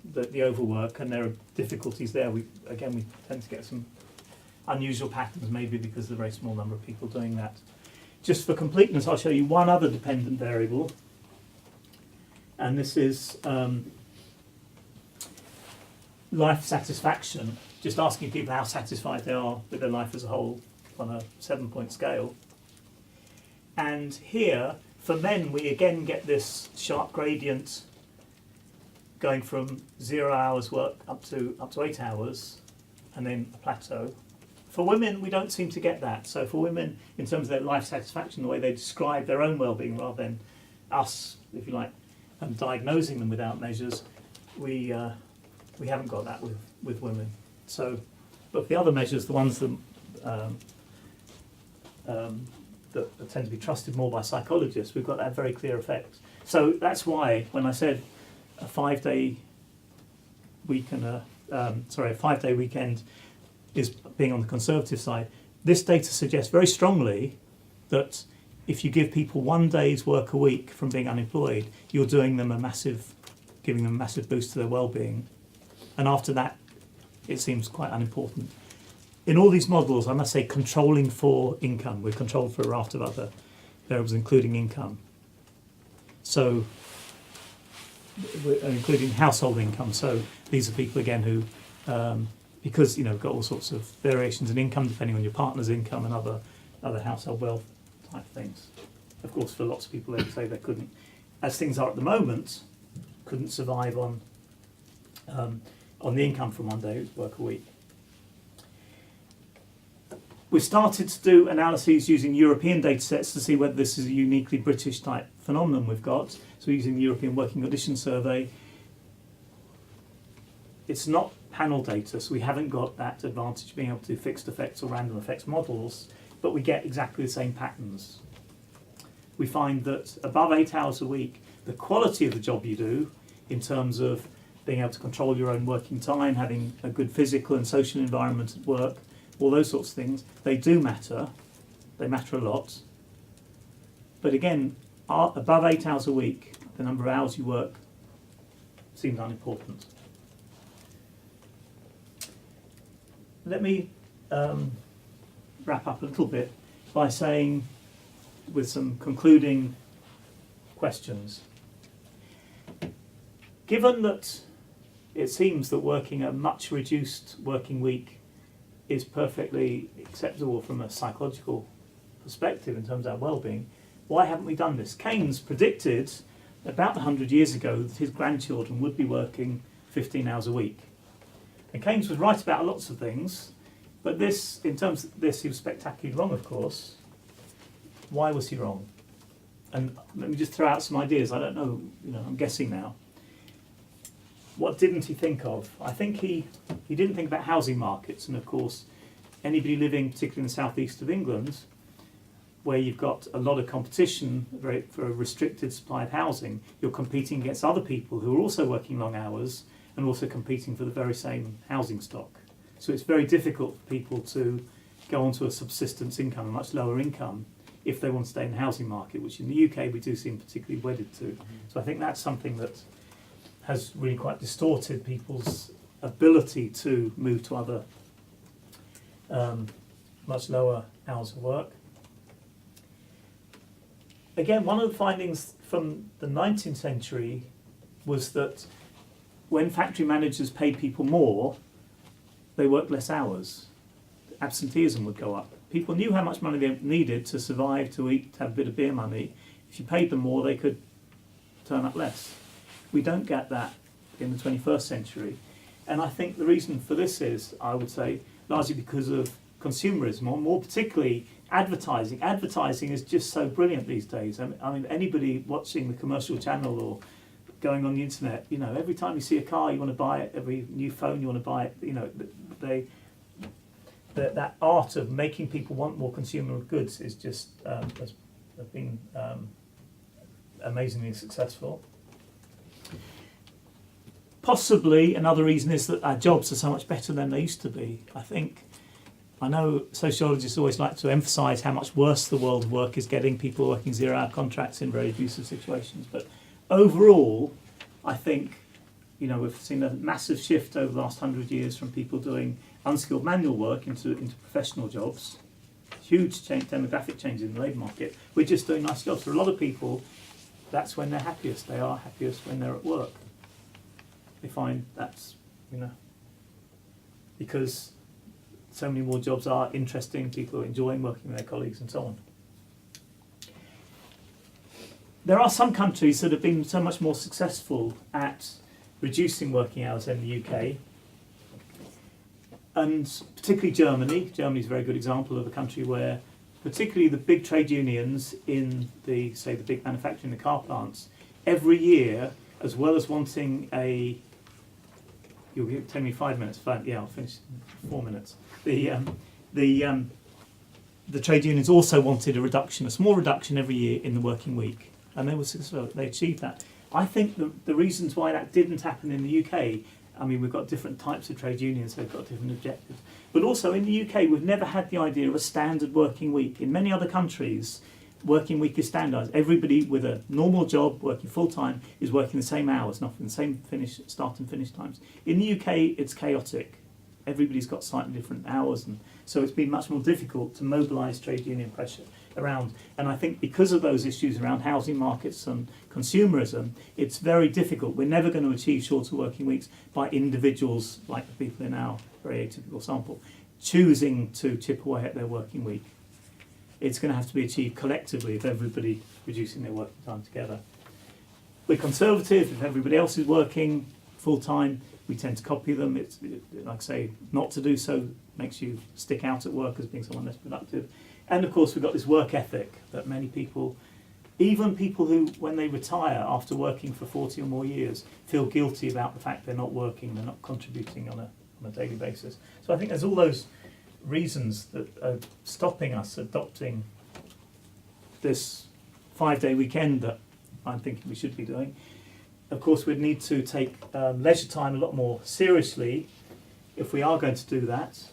the overwork, and there are difficulties there. We tend to get some unusual patterns, maybe because of the very small number of people doing that. Just for completeness, I'll show you one other dependent variable, and this is life satisfaction, just asking people how satisfied they are with their life as a whole on a 7-point scale. And here, for men, we again get this sharp gradient going from 0 hours work up to 8 hours, and then a plateau. For women, we don't seem to get that. So for women, in terms of their life satisfaction, the way they describe their own well-being, rather than us, if you like, diagnosing them without measures, we haven't got that with women. So, but the other measures, the ones that tend to be trusted more by psychologists, we've got that very clear effect. So that's why when I said a 5-day week and a 5-day weekend is being on the conservative side, this data suggests very strongly that if you give people 1 day's work a week from being unemployed, you're giving them a massive boost to their well-being. And after that, it seems quite unimportant. In all these models, I must say, controlling for income. We're controlled for a raft of other variables, including income. So, including household income. So these are people, again, who, because, we've got all sorts of variations in income, depending on your partner's income and other household wealth type things. Of course, for lots of people, they would say they couldn't, as things are at the moment, couldn't survive on the income from 1 day's work a week. We've started to do analyses using European data sets to see whether this is a uniquely British type phenomenon we've got. So we're using the European Working Conditions Survey. It's not panel data, so we haven't got that advantage of being able to do fixed effects or random effects models, but we get exactly the same patterns. We find that above 8 hours a week, the quality of the job you do, in terms of being able to control your own working time, having a good physical and social environment at work, all those sorts of things, they do matter. They matter a lot. But again, above 8 hours a week, the number of hours you work seems unimportant. Let me wrap up a little bit by saying, with some concluding questions. Given that it seems that working a much reduced working week is perfectly acceptable from a psychological perspective in terms of our well-being, why haven't we done this? Keynes predicted about 100 years ago that his grandchildren would be working 15 hours a week. And Keynes was right about lots of things, but this, in terms of this, he was spectacularly wrong, of course. Why was he wrong? And let me just throw out some ideas. I don't know, I'm guessing now. What didn't he think of? I think he didn't think about housing markets, and of course, anybody living, particularly in the southeast of England, where you've got a lot of competition for a restricted supply of housing, you're competing against other people who are also working long hours and also competing for the very same housing stock. So it's very difficult for people to go onto a subsistence income, a much lower income, if they want to stay in the housing market, which in the UK we do seem particularly wedded to. So I think that's something that has really quite distorted people's ability to move to other much lower hours of work. Again, one of the findings from the 19th century was that when factory managers paid people more, they worked less hours. Absenteeism would go up. People knew how much money they needed to survive, to eat, to have a bit of beer money. If you paid them more, they could turn up less. We don't get that in the 21st century. And I think the reason for this is, I would say, largely because of consumerism, or more particularly advertising. Advertising is just so brilliant these days. I mean, anybody watching the commercial channel or going on the internet, every time you see a car, you want to buy it. Every new phone, you want to buy it. That art of making people want more consumer goods is just has been amazingly successful. Possibly another reason is that our jobs are so much better than they used to be. I know sociologists always like to emphasise how much worse the world of work is getting, people working 0-hour contracts in very abusive situations. But overall, I think we've seen a massive shift over the last 100 years from people doing unskilled manual work into professional jobs. Huge demographic change in the labour market. We're just doing nice jobs. For a lot of people, that's when they're happiest. They are happiest when they're at work. They find that's, because so many more jobs are interesting, people are enjoying working with their colleagues and so on. There are some countries that have been so much more successful at reducing working hours than the UK, and particularly Germany. Germany is a very good example of a country where particularly the big trade unions in the big manufacturing, the car plants, every year, as well as wanting you'll tell me 5 minutes, fine, yeah, I'll finish 4 minutes. The trade unions also wanted a small reduction every year in the working week, and they were successful. They achieved that. I think the reasons why that didn't happen in the UK, we've got different types of trade unions, they've got different objectives. But also in the UK, we've never had the idea of a standard working week. In many other countries, working week is standardised. Everybody with a normal job working full-time is working the same hours, and often the same start and finish times. In the UK, it's chaotic. Everybody's got slightly different hours, and so it's been much more difficult to mobilise trade union pressure around. And I think because of those issues around housing markets and consumerism, it's very difficult. We're never going to achieve shorter working weeks by individuals like the people in our very atypical sample choosing to chip away at their working week. It's going to have to be achieved collectively if everybody reducing their working time together. We're conservative. If everybody else is working full-time, we tend to copy them. It's, like I say, not to do so makes you stick out at work as being someone less productive. And of course, we've got this work ethic that many people, even people who, when they retire after working for 40 or more years, feel guilty about the fact they're not working, they're not contributing on a daily basis. So I think there's all those reasons that are stopping us adopting this 5-day weekend that I'm thinking we should be doing. Of course, we'd need to take leisure time a lot more seriously if we are going to do that.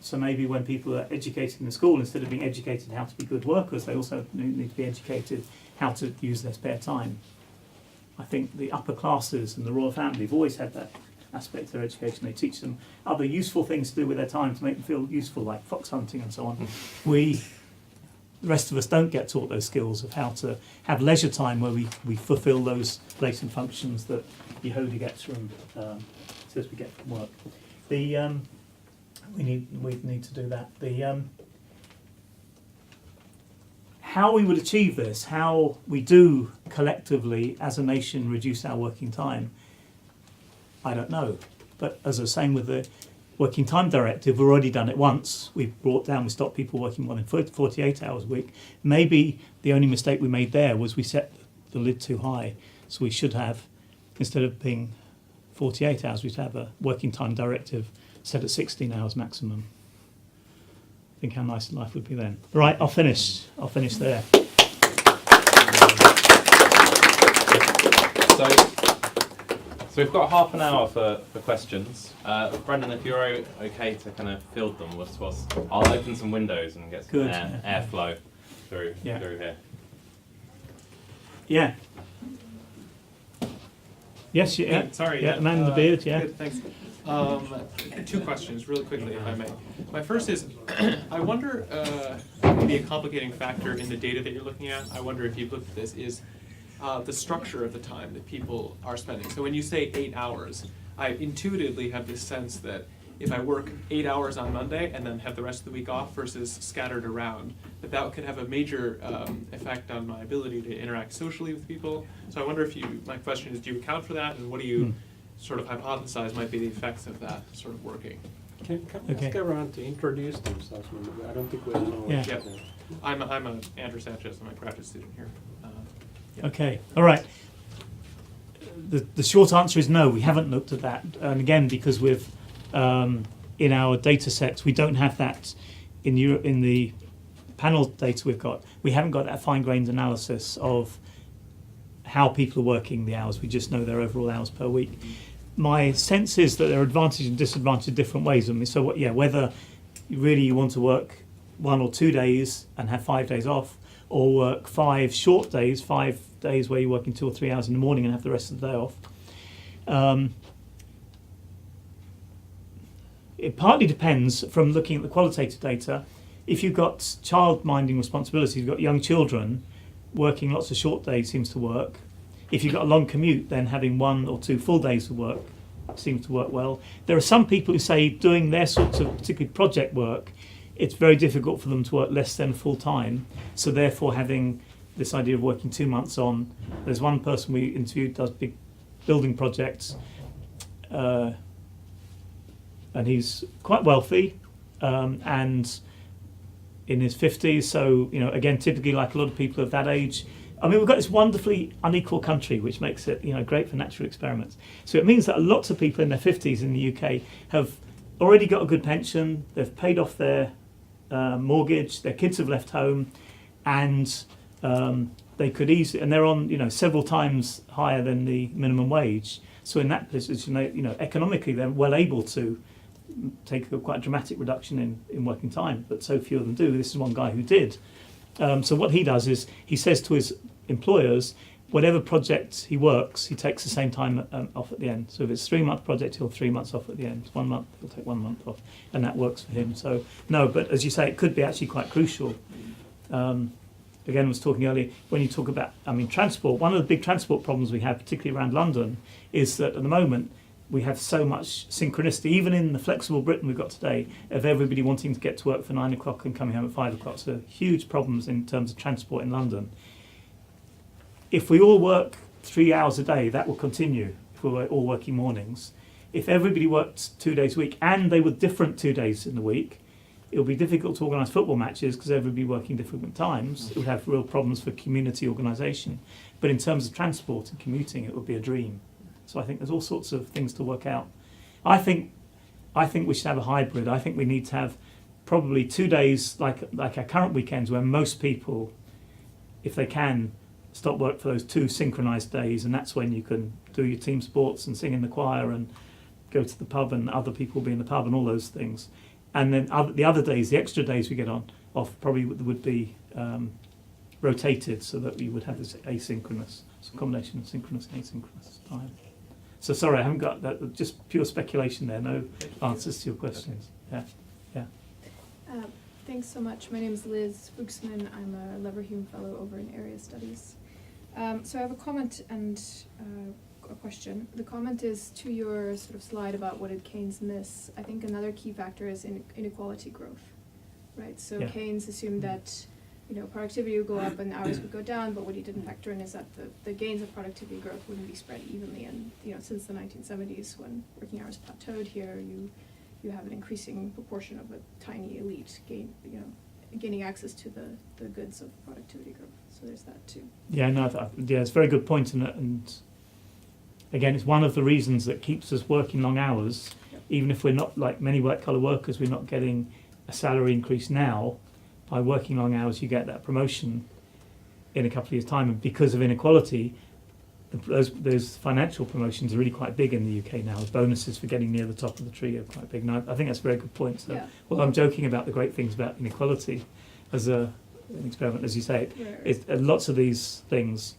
So maybe when people are educated in school, instead of being educated how to be good workers, they also need to be educated how to use their spare time. I think the upper classes and the royal family have always had that aspect of their education. They teach them other useful things to do with their time to make them feel useful, like fox hunting and so on. The rest of us don't get taught those skills of how to have leisure time where we fulfil those latent functions that Yehuda gets from, says we get from work. We need to do that. How we would achieve this, how we do collectively as a nation reduce our working time, I don't know. But as I was saying with the Working Time Directive, we've already done it once. We stopped people working more than 48 hours a week. Maybe the only mistake we made there was we set the lid too high. So we should have, instead of being 48 hours, we'd have a Working Time Directive set at 16 hours maximum. Think how nice life would be then. Right, I'll finish there.
So we've got half an hour for questions. Brendan, if you're okay to kind of field them, I'll open some windows and get some airflow through here.
Yeah. Yes, yeah.
Sorry.
Yeah, the man in the beard, yeah.
Good, thanks. Two questions, really quickly, if I may. My first is, I wonder, maybe a complicating factor in the data that you're looking at, I wonder if you've looked at this, is the structure of the time that people are spending. So when you say 8 hours, I intuitively have this sense that if I work 8 hours on Monday and then have the rest of the week off versus scattered around, that could have a major effect on my ability to interact socially with people. So I wonder if my question is, do you account for that, and what do you sort of hypothesize might be the effects of that sort of working?
Can we ask everyone to introduce themselves? I don't think we all know.
Yeah.
Yeah. I'm Andrew Sanchez. I'm a graduate student here. Yeah.
Okay, all right. The short answer is no, we haven't looked at that. And again, because we've, in our data sets, we don't have that in the panel data we've got. We haven't got that fine-grained analysis of how people are working the hours. We just know their overall hours per week. My sense is that there are advantages and disadvantages in different ways. I mean, so whether you want to work 1 or 2 days and have 5 days off, or work 5 short days, 5 days where you're working 2 or 3 hours in the morning and have the rest of the day off. It partly depends from looking at the qualitative data. If you've got child-minding responsibilities, you've got young children, working lots of short days seems to work. If you've got a long commute, then having 1 or 2 full days of work seems to work well. There are some people who say doing their sorts of particularly project work, it's very difficult for them to work less than full time. So therefore having this idea of working 2 months on, there's one person we interviewed does big building projects, and he's quite wealthy, and in his 50s, so again, typically like a lot of people of that age. I mean, we've got this wonderfully unequal country, which makes it great for natural experiments. So it means that lots of people in their 50s in the UK have already got a good pension, they've paid off their mortgage, their kids have left home, and they could easily, and they're on several times higher than the minimum wage. So in that position, economically they're well able to take a quite dramatic reduction in working time, but so few of them do. This is one guy who did. So what he does is he says to his employers, whatever project he works, he takes the same time off at the end. So if it's a 3-month project, he'll 3 months off at the end. 1 month, he'll take 1 month off, and that works for him. So no, but as you say, it could be actually quite crucial. Again, I was talking earlier, when you talk about, transport, one of the big transport problems we have, particularly around London, is that at the moment we have so much synchronicity, even in the flexible Britain we've got today, of everybody wanting to get to work for 9 o'clock and coming home at 5 o'clock. So huge problems in terms of transport in London. If we all work 3 hours a day, that will continue if we're all working mornings. If everybody worked 2 days a week, and they were different 2 days in the week, it would be difficult to organise football matches because everybody working different times. It would have real problems for community organisation. But in terms of transport and commuting, it would be a dream. So I think there's all sorts of things to work out. I think we should have a hybrid. I think we need to have probably 2 days like our current weekends, where most people, if they can, stop work for those 2 synchronised days, and that's when you can do your team sports and sing in the choir and go to the pub and other people be in the pub and all those things. and then the other days, the extra days we get off probably would be rotated, so that we would have this asynchronous, so combination of synchronous and asynchronous time. So sorry, I haven't got that. Just pure speculation there. No answers to your questions. Okay. Yeah.
Thanks so much. My name is Liz Fuchsman. I'm a Leverhulme Fellow over in Area Studies. So I have a comment and a question. The comment is to your sort of slide about what did Keynes miss. I think another key factor is inequality growth, right? So Keynes assumed that productivity would go up and hours would go down, but what he didn't factor in is that the gains of productivity growth wouldn't be spread evenly. And since the 1970s, when working hours plateaued here, you have an increasing proportion of a tiny elite gaining access to the goods of productivity growth. So there's that too. Yeah,
no, it's a very good point, and again, it's one of the reasons that keeps us working long hours, even if we're not, like many white-collar workers, we're not getting a salary increase now. By working long hours, you get that promotion in a couple of years' time, and because of inequality, those financial promotions are really quite big in the UK now. The bonuses for getting near the top of the tree are quite big, and I think that's a very good point. So, well, I'm joking about the great things about inequality as an experiment, as you say. Lots of these things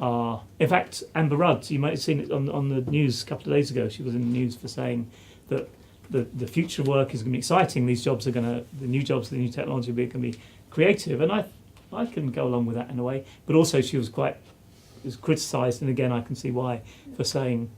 are, in fact, Amber Rudd, you might have seen it on the news a couple of days ago. She was in the news for saying that the future work is going to be exciting. These jobs are the new jobs, the new technology are going to be creative, and I can go along with that in a way. But also, she was criticised, and again, I can see why, for saying,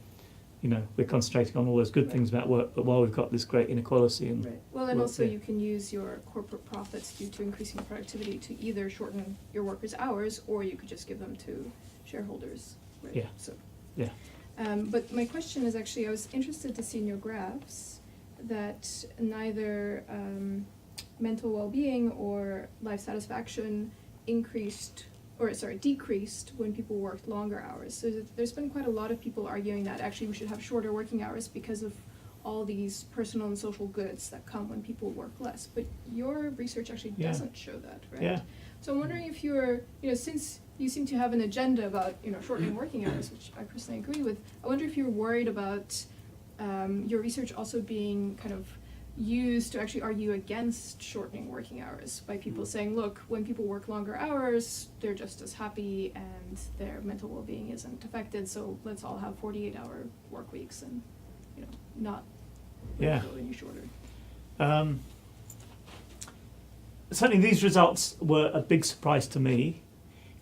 we're concentrating on all those good things about work, but while we've got this great inequality and
well, and also you can use your corporate profits due to increasing productivity to either shorten your workers' hours, or you could just give them to shareholders. Right?
Yeah.
So.
Yeah.
But my question is actually, I was interested to see in your graphs that neither mental well-being or life satisfaction decreased when people worked longer hours. So there's been quite a lot of people arguing that actually we should have shorter working hours because of all these personal and social goods that come when people work less. But your research actually doesn't show that, right?
Yeah.
So I'm wondering if you're, since you seem to have an agenda about, shortening working hours, which I personally agree with, I wonder if you're worried about your research also being kind of used to actually argue against shortening working hours by people saying, look, when people work longer hours, they're just as happy and their mental well-being isn't affected, so let's all have 48-hour work weeks and, not go any shorter.
Certainly these results were a big surprise to me,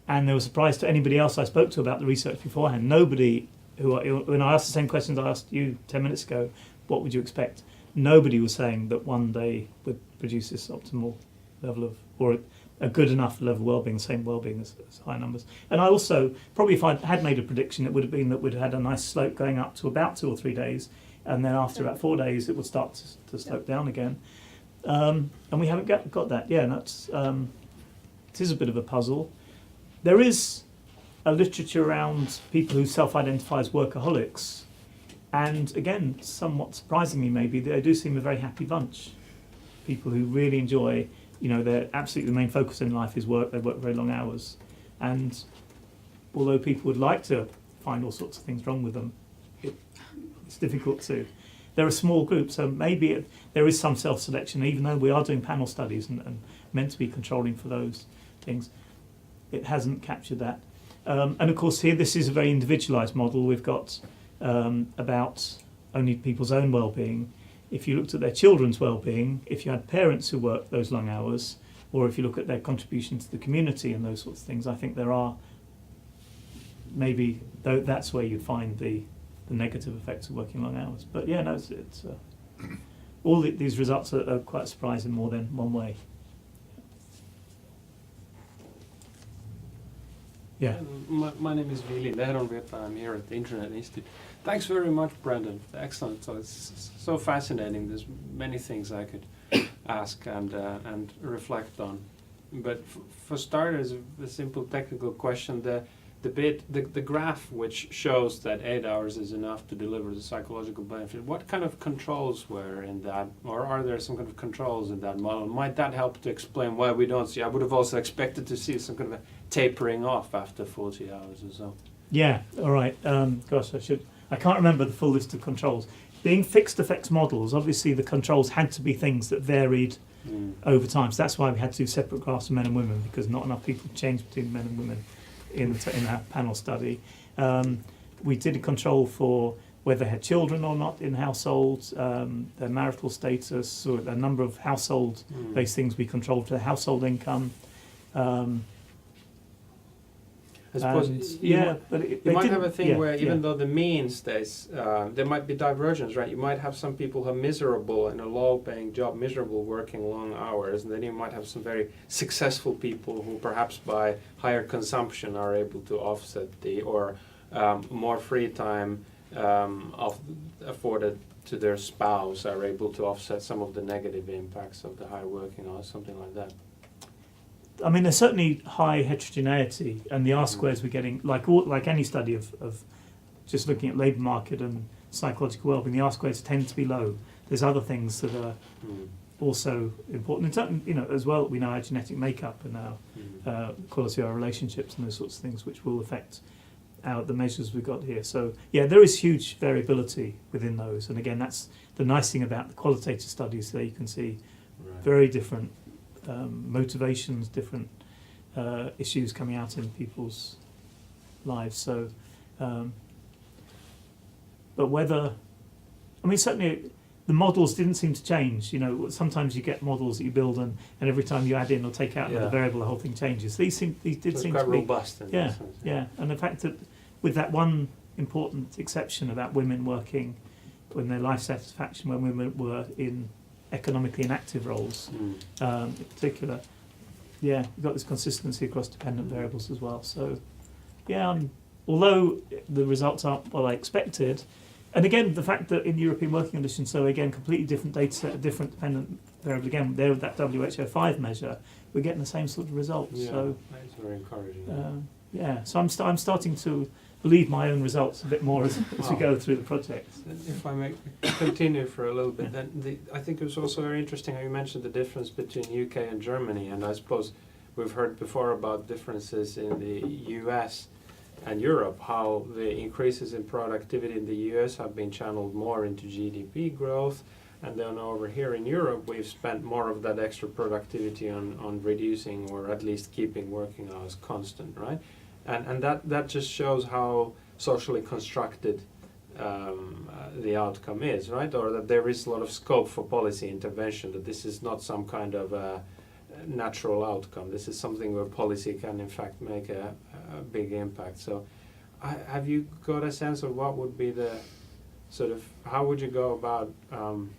and they were a surprise to anybody else I spoke to about the research beforehand. Nobody when I asked the same questions I asked you 10 minutes ago, what would you expect? Nobody was saying that one day would produce this optimal level of, or a good enough level of well-being, the same well-being as high numbers. And I also, probably if I had made a prediction, it would have been that we'd had a nice slope going up to about 2 or 3 days, and then after about 4 days it would start to slope down again. And we haven't got that. Yeah, that's it is a bit of a puzzle. There is a literature around people who self-identify as workaholics, and again, somewhat surprisingly maybe, they do seem a very happy bunch. People who really enjoy, their absolutely the main focus in life is work. They work very long hours, and although people would like to find all sorts of things wrong with them, it's difficult to. They're a small group, so maybe there is some self-selection, even though we are doing panel studies and meant to be controlling for those things. It hasn't captured that. And of course here, this is a very individualised model. We've got about only people's own well-being. If you looked at their children's well-being, if you had parents who work those long hours, or if you look at their contribution to the community and those sorts of things, I think there are maybe that's where you'd find the negative effects of working long hours. But yeah, no, it's all these results are quite surprising more than one way. Yeah.
My name is Vili Lehronvirta. I'm here at the Internet Institute. Thanks very much, Brandon. Excellent. So it's so fascinating. There's many things I could ask and reflect on. But for starters, a simple technical question: the graph which shows that 8 hours is enough to deliver the psychological benefit. What kind of controls were in that, or are there some kind of controls in that model? Might that help to explain why we don't see? I would have also expected to see some kind of a tapering off after 40 hours or so.
Yeah. All right. Gosh, I can't remember the full list of controls. being fixed effects models, obviously the controls had to be things that varied over time. So that's why we had to do separate graphs for men and women, because not enough people changed between men and women in that panel study. We did a control for whether they had children or not in households, their marital status, or a number of household-based things we controlled for their household income.
I suppose
but
you might have a thing where even
yeah.
though the mean stays, there might be divergence, right? You might have some people who are miserable in a low-paying job, miserable working long hours, and then you might have some very successful people who perhaps by higher consumption are able to offset or more free time afforded to their spouse are able to offset some of the negative impacts of the higher working hours, something like that.
I mean, there's certainly high heterogeneity, and the R-squares we're getting, like any study of just looking at labour market and psychological well-being, the R-squares tend to be low. There's other things that are also important. As well, we know our genetic makeup and our quality of our relationships and those sorts of things, which will affect the measures we've got here. So, yeah, there is huge variability within those. And again, that's the nice thing about the qualitative studies. There you can see very different motivations, different issues coming out in people's lives. So, but certainly the models didn't seem to change. Sometimes you get models that you build and every time you add in or take out another variable, the whole thing changes. These did seem to be
robust. In that sense,
yeah. And the fact that with that one important exception about women working when their life satisfaction, when women were in economically inactive roles, in particular, you've got this consistency across dependent variables as well. So, although the results aren't what I expected, and again, the fact that in European working conditions, so again, completely different data set, a different dependent variable, again, there with that WHO5 measure, we're getting the same sort of results.
Yeah,
so
that's very encouraging.
So I'm starting to believe my own results a bit more as we go through the project.
If I may continue for a little bit, then I think it was also very interesting how you mentioned the difference between UK and Germany, and I suppose we've heard before about differences in the US and Europe, how the increases in productivity in the US have been channeled more into GDP growth, and then over here in Europe we've spent more of that extra productivity on reducing or at least keeping working hours constant, right? And that just shows how socially constructed the outcome is, right? Or that there is a lot of scope for policy intervention, that this is not some kind of natural outcome. This is something where policy can in fact make a big impact. So have you got a sense of what would be the sort of, how would you go about,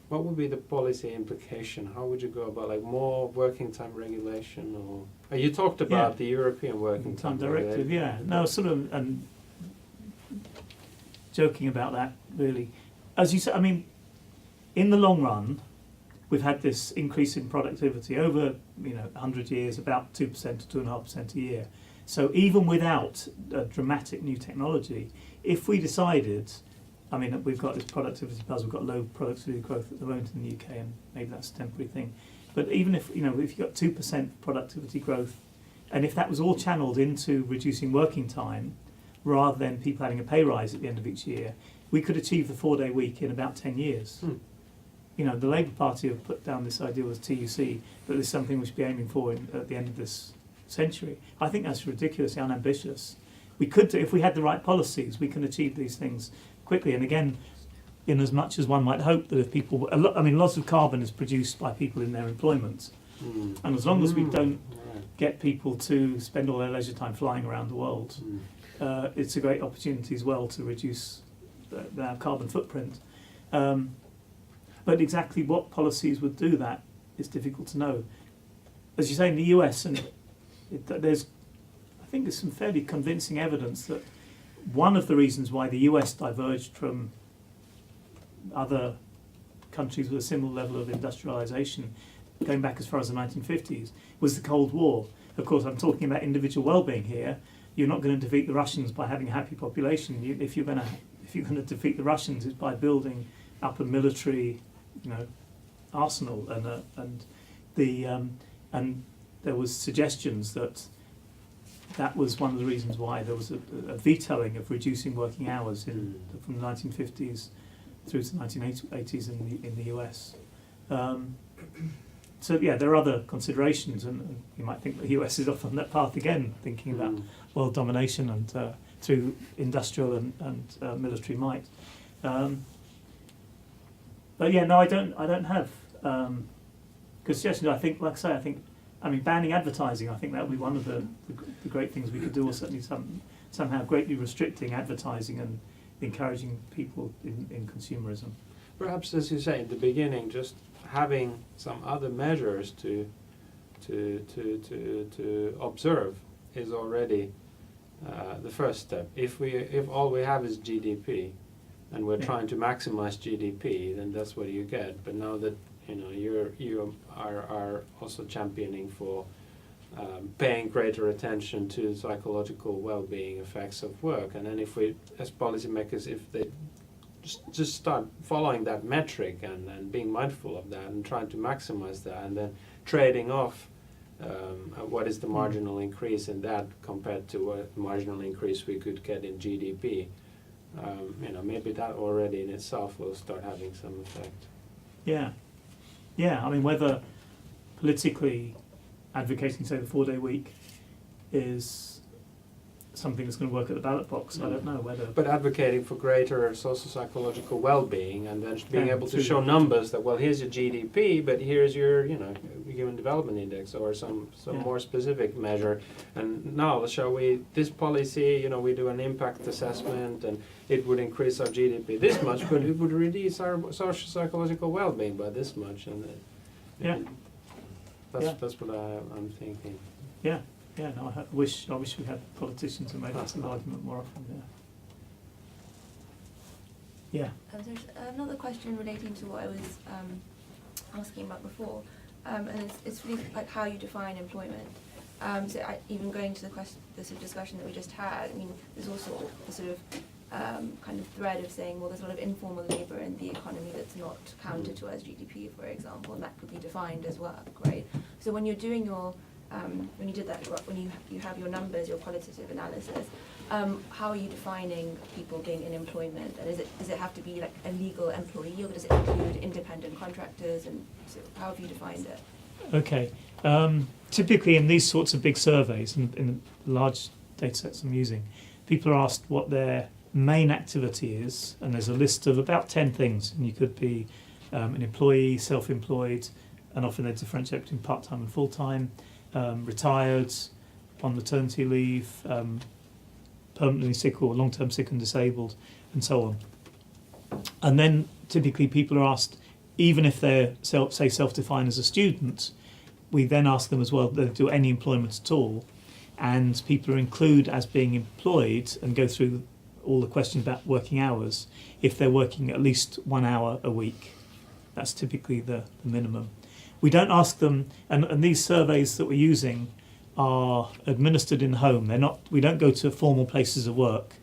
what would be the policy implication? How would you go about like more working time regulation, or you talked about the European working time
directive, no, sort of, and joking about that really. As you said, I mean, in the long run, we've had this increase in productivity over 100 years, about 2% to 2.5% a year. So even without a dramatic new technology, if we decided, I mean, we've got this productivity buzz, we've got low productivity growth at the moment in the UK, and maybe that's a temporary thing. But even if, if you've got 2% productivity growth, and if that was all channeled into reducing working time, rather than people having a pay rise at the end of each year, we could achieve the 4-day week in about 10 years. The Labour Party have put down this idea as TUC, that this is something we should be aiming for at the end of this century. I think that's ridiculously unambitious. We could do, if we had the right policies, we can achieve these things quickly. And again, in as much as one might hope that if people, lots of carbon is produced by people in their employment. And as long as we don't get people to spend all their leisure time flying around the world, it's a great opportunity as well to reduce their carbon footprint. But exactly what policies would do that is difficult to know. As you say, in the US, and I think there's some fairly convincing evidence that one of the reasons why the US diverged from other countries with a similar level of industrialization, going back as far as the 1950s, was the Cold War. Of course, I'm talking about individual well-being here. You're not going to defeat the Russians by having a happy population. If you're going to defeat the Russians, it's by building up a military, arsenal, and there was suggestions that was one of the reasons why there was a vetoing of reducing working hours from the 1950s through to the 1980s in the US. So yeah, there are other considerations, and you might think the US is off on that path again, thinking about world domination and through industrial and military might. But yeah, no, I don't have good suggestions. I think, like I say, banning advertising. I think that would be one of the great things we could do, or certainly somehow greatly restricting advertising and encouraging people in consumerism.
Perhaps, as you say in the beginning, just having some other measures to observe is already the first step. If all we have is GDP, and we're trying to maximize GDP, then that's what you get. But now that you are also championing for paying greater attention to psychological well-being effects of work, and then if we, as policymakers, if they just start following that metric and being mindful of that and trying to maximize that, and then trading off what is the marginal increase in that compared to what marginal increase we could get in GDP, maybe that already in itself will start having some effect.
Yeah. I mean, whether politically advocating, say, the 4-day week is something that's going to work at the ballot box, I don't know whether. But
advocating for greater social-psychological well-being, and then being able to show numbers that, well, here's your GDP, but here's your, Human Development Index, or some more specific measure. And now, this policy, we do an impact assessment, and it would increase our GDP this much, but it would reduce our social-psychological well-being by this much. And that's what I'm thinking.
Yeah. Yeah, no, I wish we had politicians who made that sort of argument more often. Yeah.
There's another question relating to what I was asking about before, and it's really like how you define employment. Even going to the sort of discussion that we just had, I mean, there's also the sort of kind of thread of saying, well, there's a lot of informal labour in the economy that's not counted to as GDP, for example, and that could be defined as work, right? So when you're doing your when you did that, when you have your numbers, your qualitative analysis, how are you defining people being in employment? And does it have to be like a legal employee, or does it include independent contractors? And so how have you defined it?
Okay. Typically in these sorts of big surveys, in the large data sets I'm using, people are asked what their main activity is, and there's a list of about 10 things. And you could be an employee, self-employed, and often they differentiate between part-time and full-time, retired, on maternity leave, permanently sick or long-term sick and disabled, and so on. And then typically people are asked, even if they're self-defined as a student, we then ask them as well, do they do any employment at all? And people are included as being employed and go through all the questions about working hours if they're working at least 1 hour a week. That's typically the minimum. We don't ask them, and these surveys that we're using are administered in the home. We don't go to formal places of work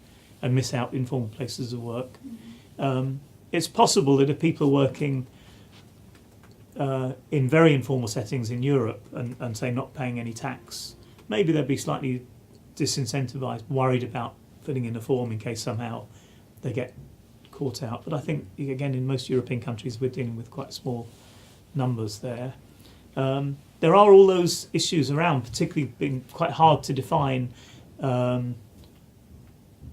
and miss out informal places of work. It's possible that if people are working in very informal settings in Europe and say not paying any tax, maybe they'd be slightly disincentivised, worried about filling in a form in case somehow they get caught out. But I think, again, in most European countries, we're dealing with quite small numbers there. There are all those issues around, particularly being quite hard to define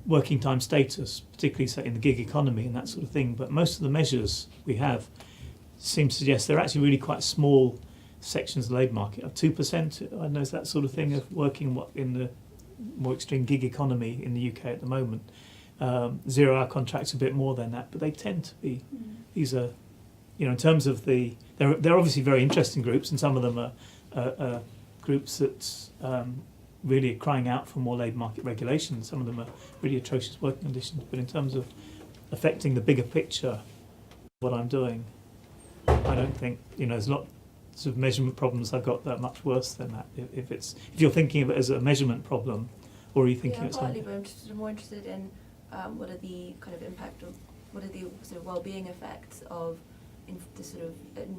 working time status, particularly say, in the gig economy and that sort of thing. But most of the measures we have seem to suggest they're actually really quite small sections of the labour market. 2%, I don't know, is that sort of thing of working in the more extreme gig economy in the UK at the moment. 0-hour contracts a bit more than that, but they tend to be. These are, in terms of they're obviously very interesting groups, and some of them are groups that really are crying out for more labour market regulation. Some of them are really atrocious working conditions, but in terms of affecting the bigger picture of what I'm doing, I don't think, there's lots of measurement problems I've got that are much worse than that. If you're thinking of it as a measurement problem, or are you thinking it's
partly, but I'm more interested in what are the kind of impact of, what are the sort of well-being effects of the sort of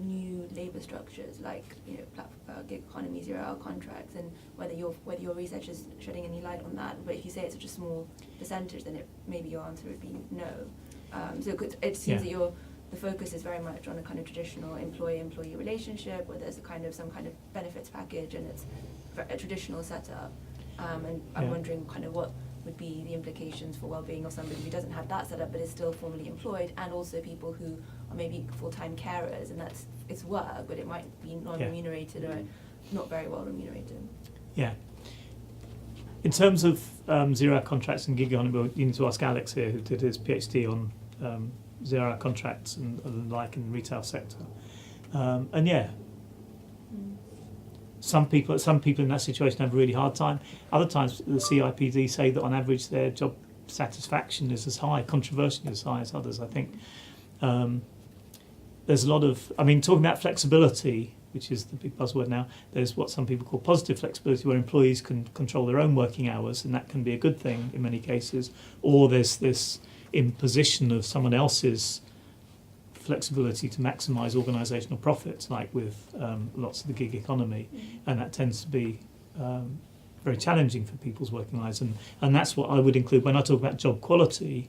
new labour structures like gig economy, 0-hour contracts, and whether your research is shedding any light on that. But if you say it's such a small percentage, then maybe your answer would be no. So it seems that the focus is very much on a kind of traditional employee-employee relationship, where there's some kind of benefits package, and it's a traditional setup. And I'm wondering kind of what would be the implications for well-being of somebody who doesn't have that setup but is still formally employed, and also people who are maybe full-time carers, and it's work, but it might be non-remunerated or not very well remunerated. Yeah.
In terms of zero-hour contracts and gig economy, you need to ask Alex here, who did his PhD on zero-hour contracts and the like in the retail sector. Some people in that situation have a really hard time. Other times, the CIPD say that on average their job satisfaction is as high, controversially as high as others. I think there's a lot of, talking about flexibility, which is the big buzzword now, there's what some people call positive flexibility, where employees can control their own working hours, and that can be a good thing in many cases. Or there's this imposition of someone else's flexibility to maximise organisational profits, like with lots of the gig economy, and that tends to be very challenging for people's working lives. And that's what I would include when I talk about job quality.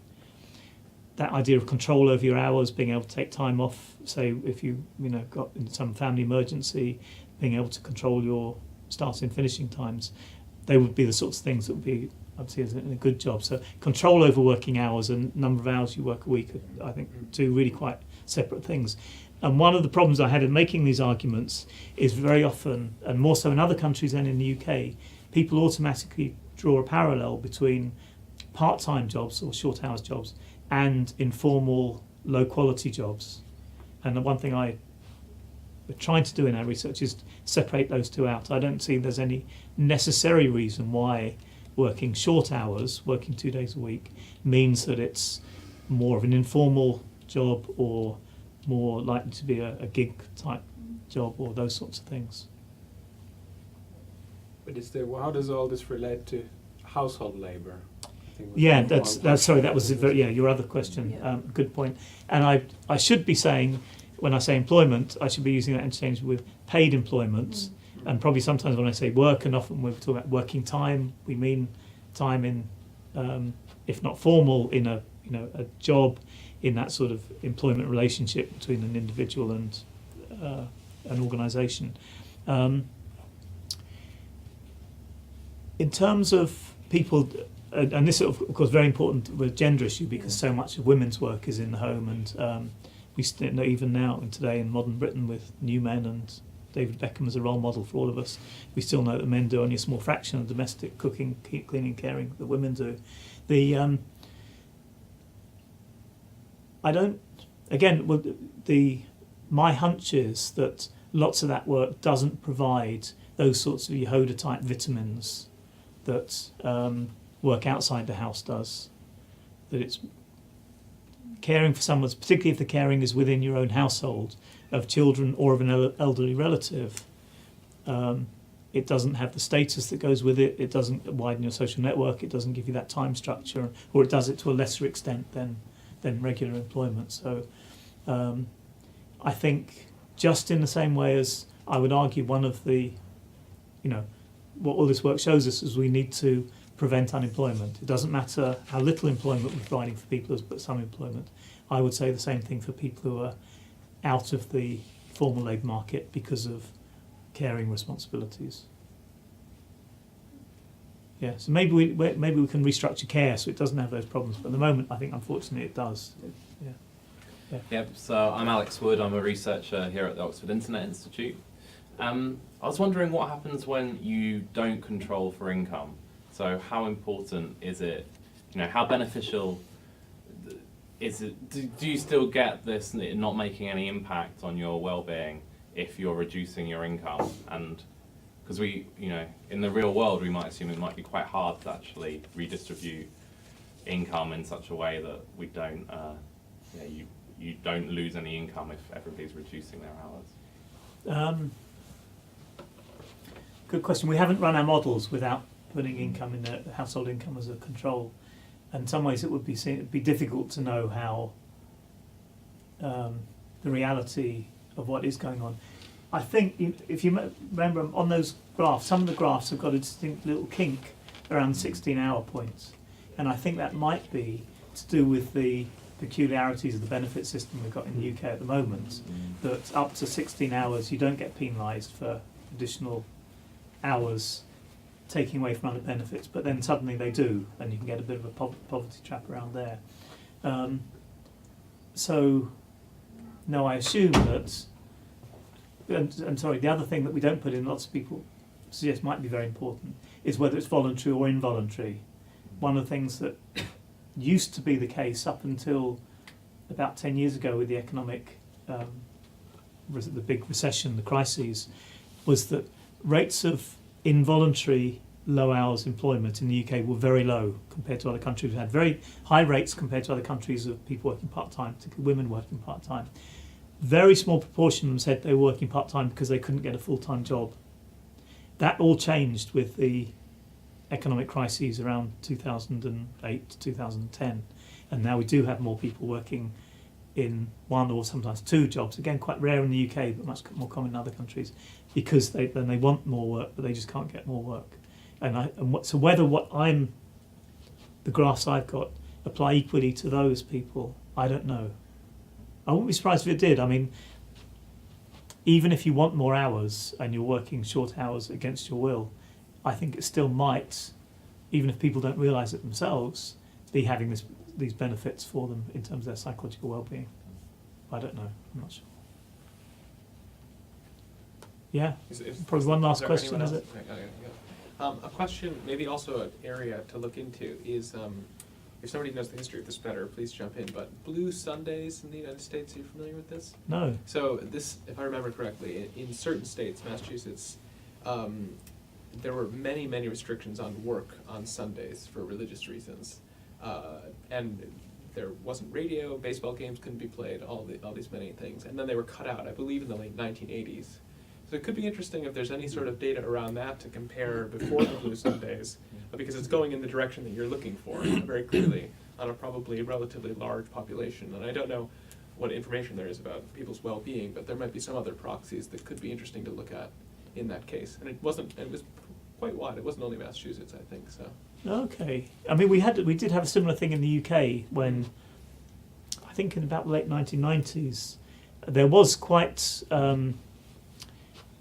That idea of control over your hours, being able to take time off, say if you got in some family emergency, being able to control your starting and finishing times, they would be the sorts of things that would be, I'd say, in a good job. So control over working hours and number of hours you work a week are, I think, two really quite separate things. And one of the problems I had in making these arguments is very often, and more so in other countries than in the UK, people automatically draw a parallel between part-time jobs or short hours jobs and informal, low-quality jobs. And the one thing we're trying to do in our research is separate those two out. I don't see there's any necessary reason why working short hours, working 2 days a week, means that it's more of an informal job or more likely to be a gig-type job or those sorts of things.
But how does all this relate to household labour?
Yeah, that was your other question. Good point. And I should be saying, when I say employment, I should be using that interchange with paid employment. And probably sometimes when I say work, and often when we talk about working time, we mean time in, if not formal, in a job, in that sort of employment relationship between an individual and an organisation. In terms of people. And this is, of course, very important with gender issue, because so much of women's work is in the home, and we still know, even now and today in modern Britain, with new men and David Beckham as a role model for all of us, we still know that men do only a small fraction of domestic cooking, cleaning, caring that women do. My hunch is that lots of that work doesn't provide those sorts of Yehoda type vitamins that work outside the house does. That it's caring for someone, particularly if the caring is within your own household, of children or of an elderly relative. It doesn't have the status that goes with it. It doesn't widen your social network. It doesn't give you that time structure, or it does it to a lesser extent than regular employment. So I think, just in the same way as I would argue, one of the, what all this work shows us is we need to prevent unemployment. It doesn't matter how little employment we're providing for people, but some employment. I would say the same thing for people who are out of the formal labour market because of caring responsibilities. Yeah, so maybe we can restructure care so it doesn't have those problems. But at the moment, I think unfortunately it does.
Yep. So I'm Alex Wood. I'm a researcher here at the Oxford Internet Institute. I was wondering what happens when you don't control for income. So how important is it? How beneficial is it? Do you still get this not making any impact on your well-being if you're reducing your income? And because in the real world, we might assume it might be quite hard to actually redistribute income in such a way that we don't, you don't lose any income if everybody's reducing their hours.
Good question. We haven't run our models without putting income in the household income as a control. In some ways, it would be difficult to know how the reality of what is going on. I think if you remember on those graphs, some of the graphs have got a distinct little kink around 16-hour points, and I think that might be to do with the peculiarities of the benefit system we've got in the UK at the moment, that up to 16 hours you don't get penalised for additional hours taking away from other benefits, but then suddenly they do, and you can get a bit of a poverty trap around there. So, no, I assume that, and sorry, the other thing that we don't put in, lots of people suggest might be very important, is whether it's voluntary or involuntary. One of the things that used to be the case up until about 10 years ago with the economic, the big recession, the crises, was that rates of involuntary low hours employment in the UK were very low compared to other countries. We had very high rates compared to other countries of people working part-time, particularly women working part-time. Very small proportion of them said they were working part-time because they couldn't get a full-time job. That all changed with the economic crises around 2008 to 2010, and now we do have more people working in one or sometimes two jobs, again quite rare in the UK but much more common in other countries, because they want more work but they just can't get more work. So whether the graphs I've got apply equally to those people, I don't know. I wouldn't be surprised if it did. I mean, even if you want more hours and you're working short hours against your will, I think it still might, even if people don't realise it themselves, be having these benefits for them in terms of their psychological well-being. I don't know. I'm not sure. Yeah. Probably one last question, is it?
A question, maybe also an area to look into is, if somebody knows the history of this better, please jump in, but Blue Sundays in the United States, are you familiar with this?
No.
So this, if I remember correctly, in certain states, Massachusetts, there were many, many restrictions on work on Sundays for religious reasons. And there wasn't radio, baseball games couldn't be played, all these many things. And then they were cut out, I believe in the late 1980s. So it could be interesting if there's any sort of data around that to compare before the Blue Sundays, because it's going in the direction that you're looking for very clearly on a probably relatively large population. And I don't know what information there is about people's well-being, but there might be some other proxies that could be interesting to look at in that case. And it was quite wide. It wasn't only Massachusetts, I think. So.
Okay. I mean, we did have a similar thing in the UK when, I think in about the late 1990s, there was quite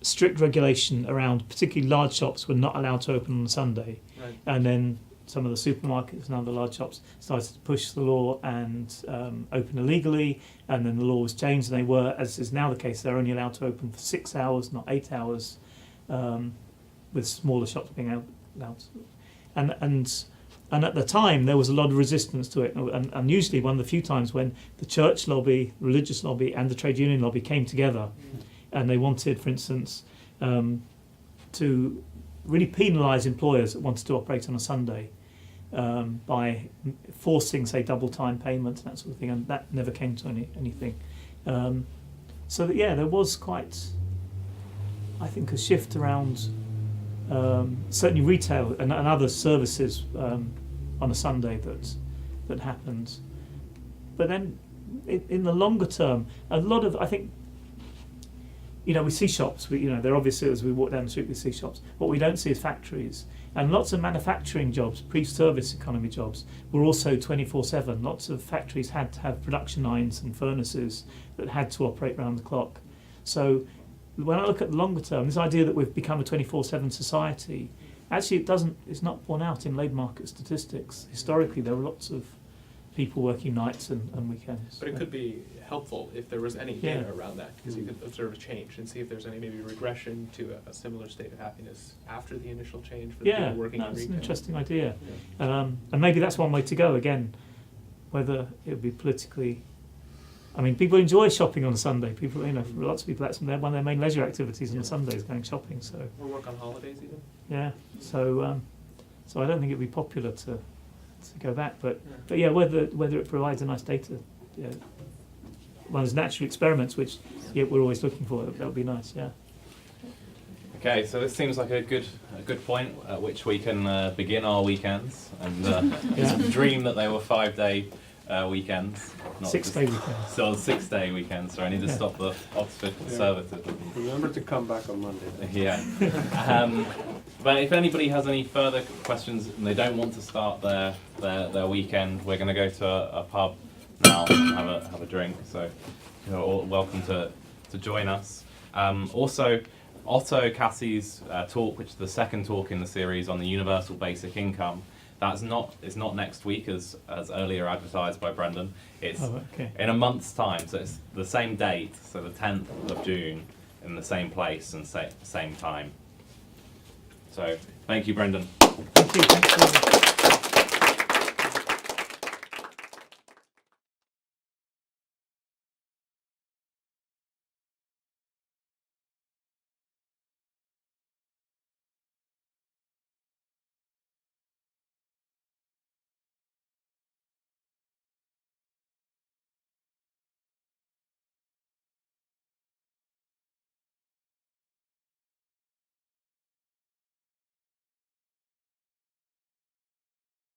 strict regulation around, particularly large shops were not allowed to open on a Sunday.
Right.
And then some of the supermarkets and other large shops started to push the law and open illegally, and then the law was changed, and they were, as is now the case, they're only allowed to open for 6 hours, not 8 hours, with smaller shops being allowed to. And at the time there was a lot of resistance to it, and usually one of the few times when the church lobby, religious lobby and the trade union lobby came together, and they wanted, for instance, to really penalise employers that wanted to operate on a Sunday by forcing, say, double time payments, that sort of thing, and that never came to anything. So that, yeah, there was quite, I think, a shift around certainly retail and other services on a Sunday that happened. But then in the longer term, a lot of, I think, we see shops, they're obviously, as we walk down the street we see shops. What we don't see is factories. And lots of manufacturing jobs, pre-service economy jobs, were also 24/7. Lots of factories had to have production lines and furnaces that had to operate round the clock. So when I look at the longer term, this idea that we've become a 24/7 society, actually it's not borne out in labour market statistics. Historically, there were lots of people working nights and weekends.
But it could be helpful if there was any data around that, because you could observe a change and see if there's any maybe regression to a similar state of happiness after the initial change for the people working in retail.
That's an interesting idea. And maybe that's one way to go, again, whether it would be politically... I mean, people enjoy shopping on a Sunday. People, for lots of people, that's one of their main leisure activities on a Sunday is going shopping. So,
or work on holidays even.
Yeah. So I don't think it'd be popular to go back, but yeah, whether it provides a nice data, one of those natural experiments which we're always looking for, that would be nice. Yeah.
Okay, so this seems like a good point at which we can begin our weekends and dream that they were 5-day weekends.
6-day weekends.
So 6-day weekends. So I need to stop the Oxford conservatism.
Remember to come back on Monday.
Yeah. But if anybody has any further questions and they don't want to start their weekend, we're going to go to a pub now and have a drink. So you're all welcome to join us. Also, Otto Cassie's talk, which is the second talk in the series on the universal basic income, it's not next week as earlier advertised by Brendan. It's in a month's time, so it's the same date, so the 10th of June, in the same place and same time. So thank you, Brendan.
Thank you. Thanks for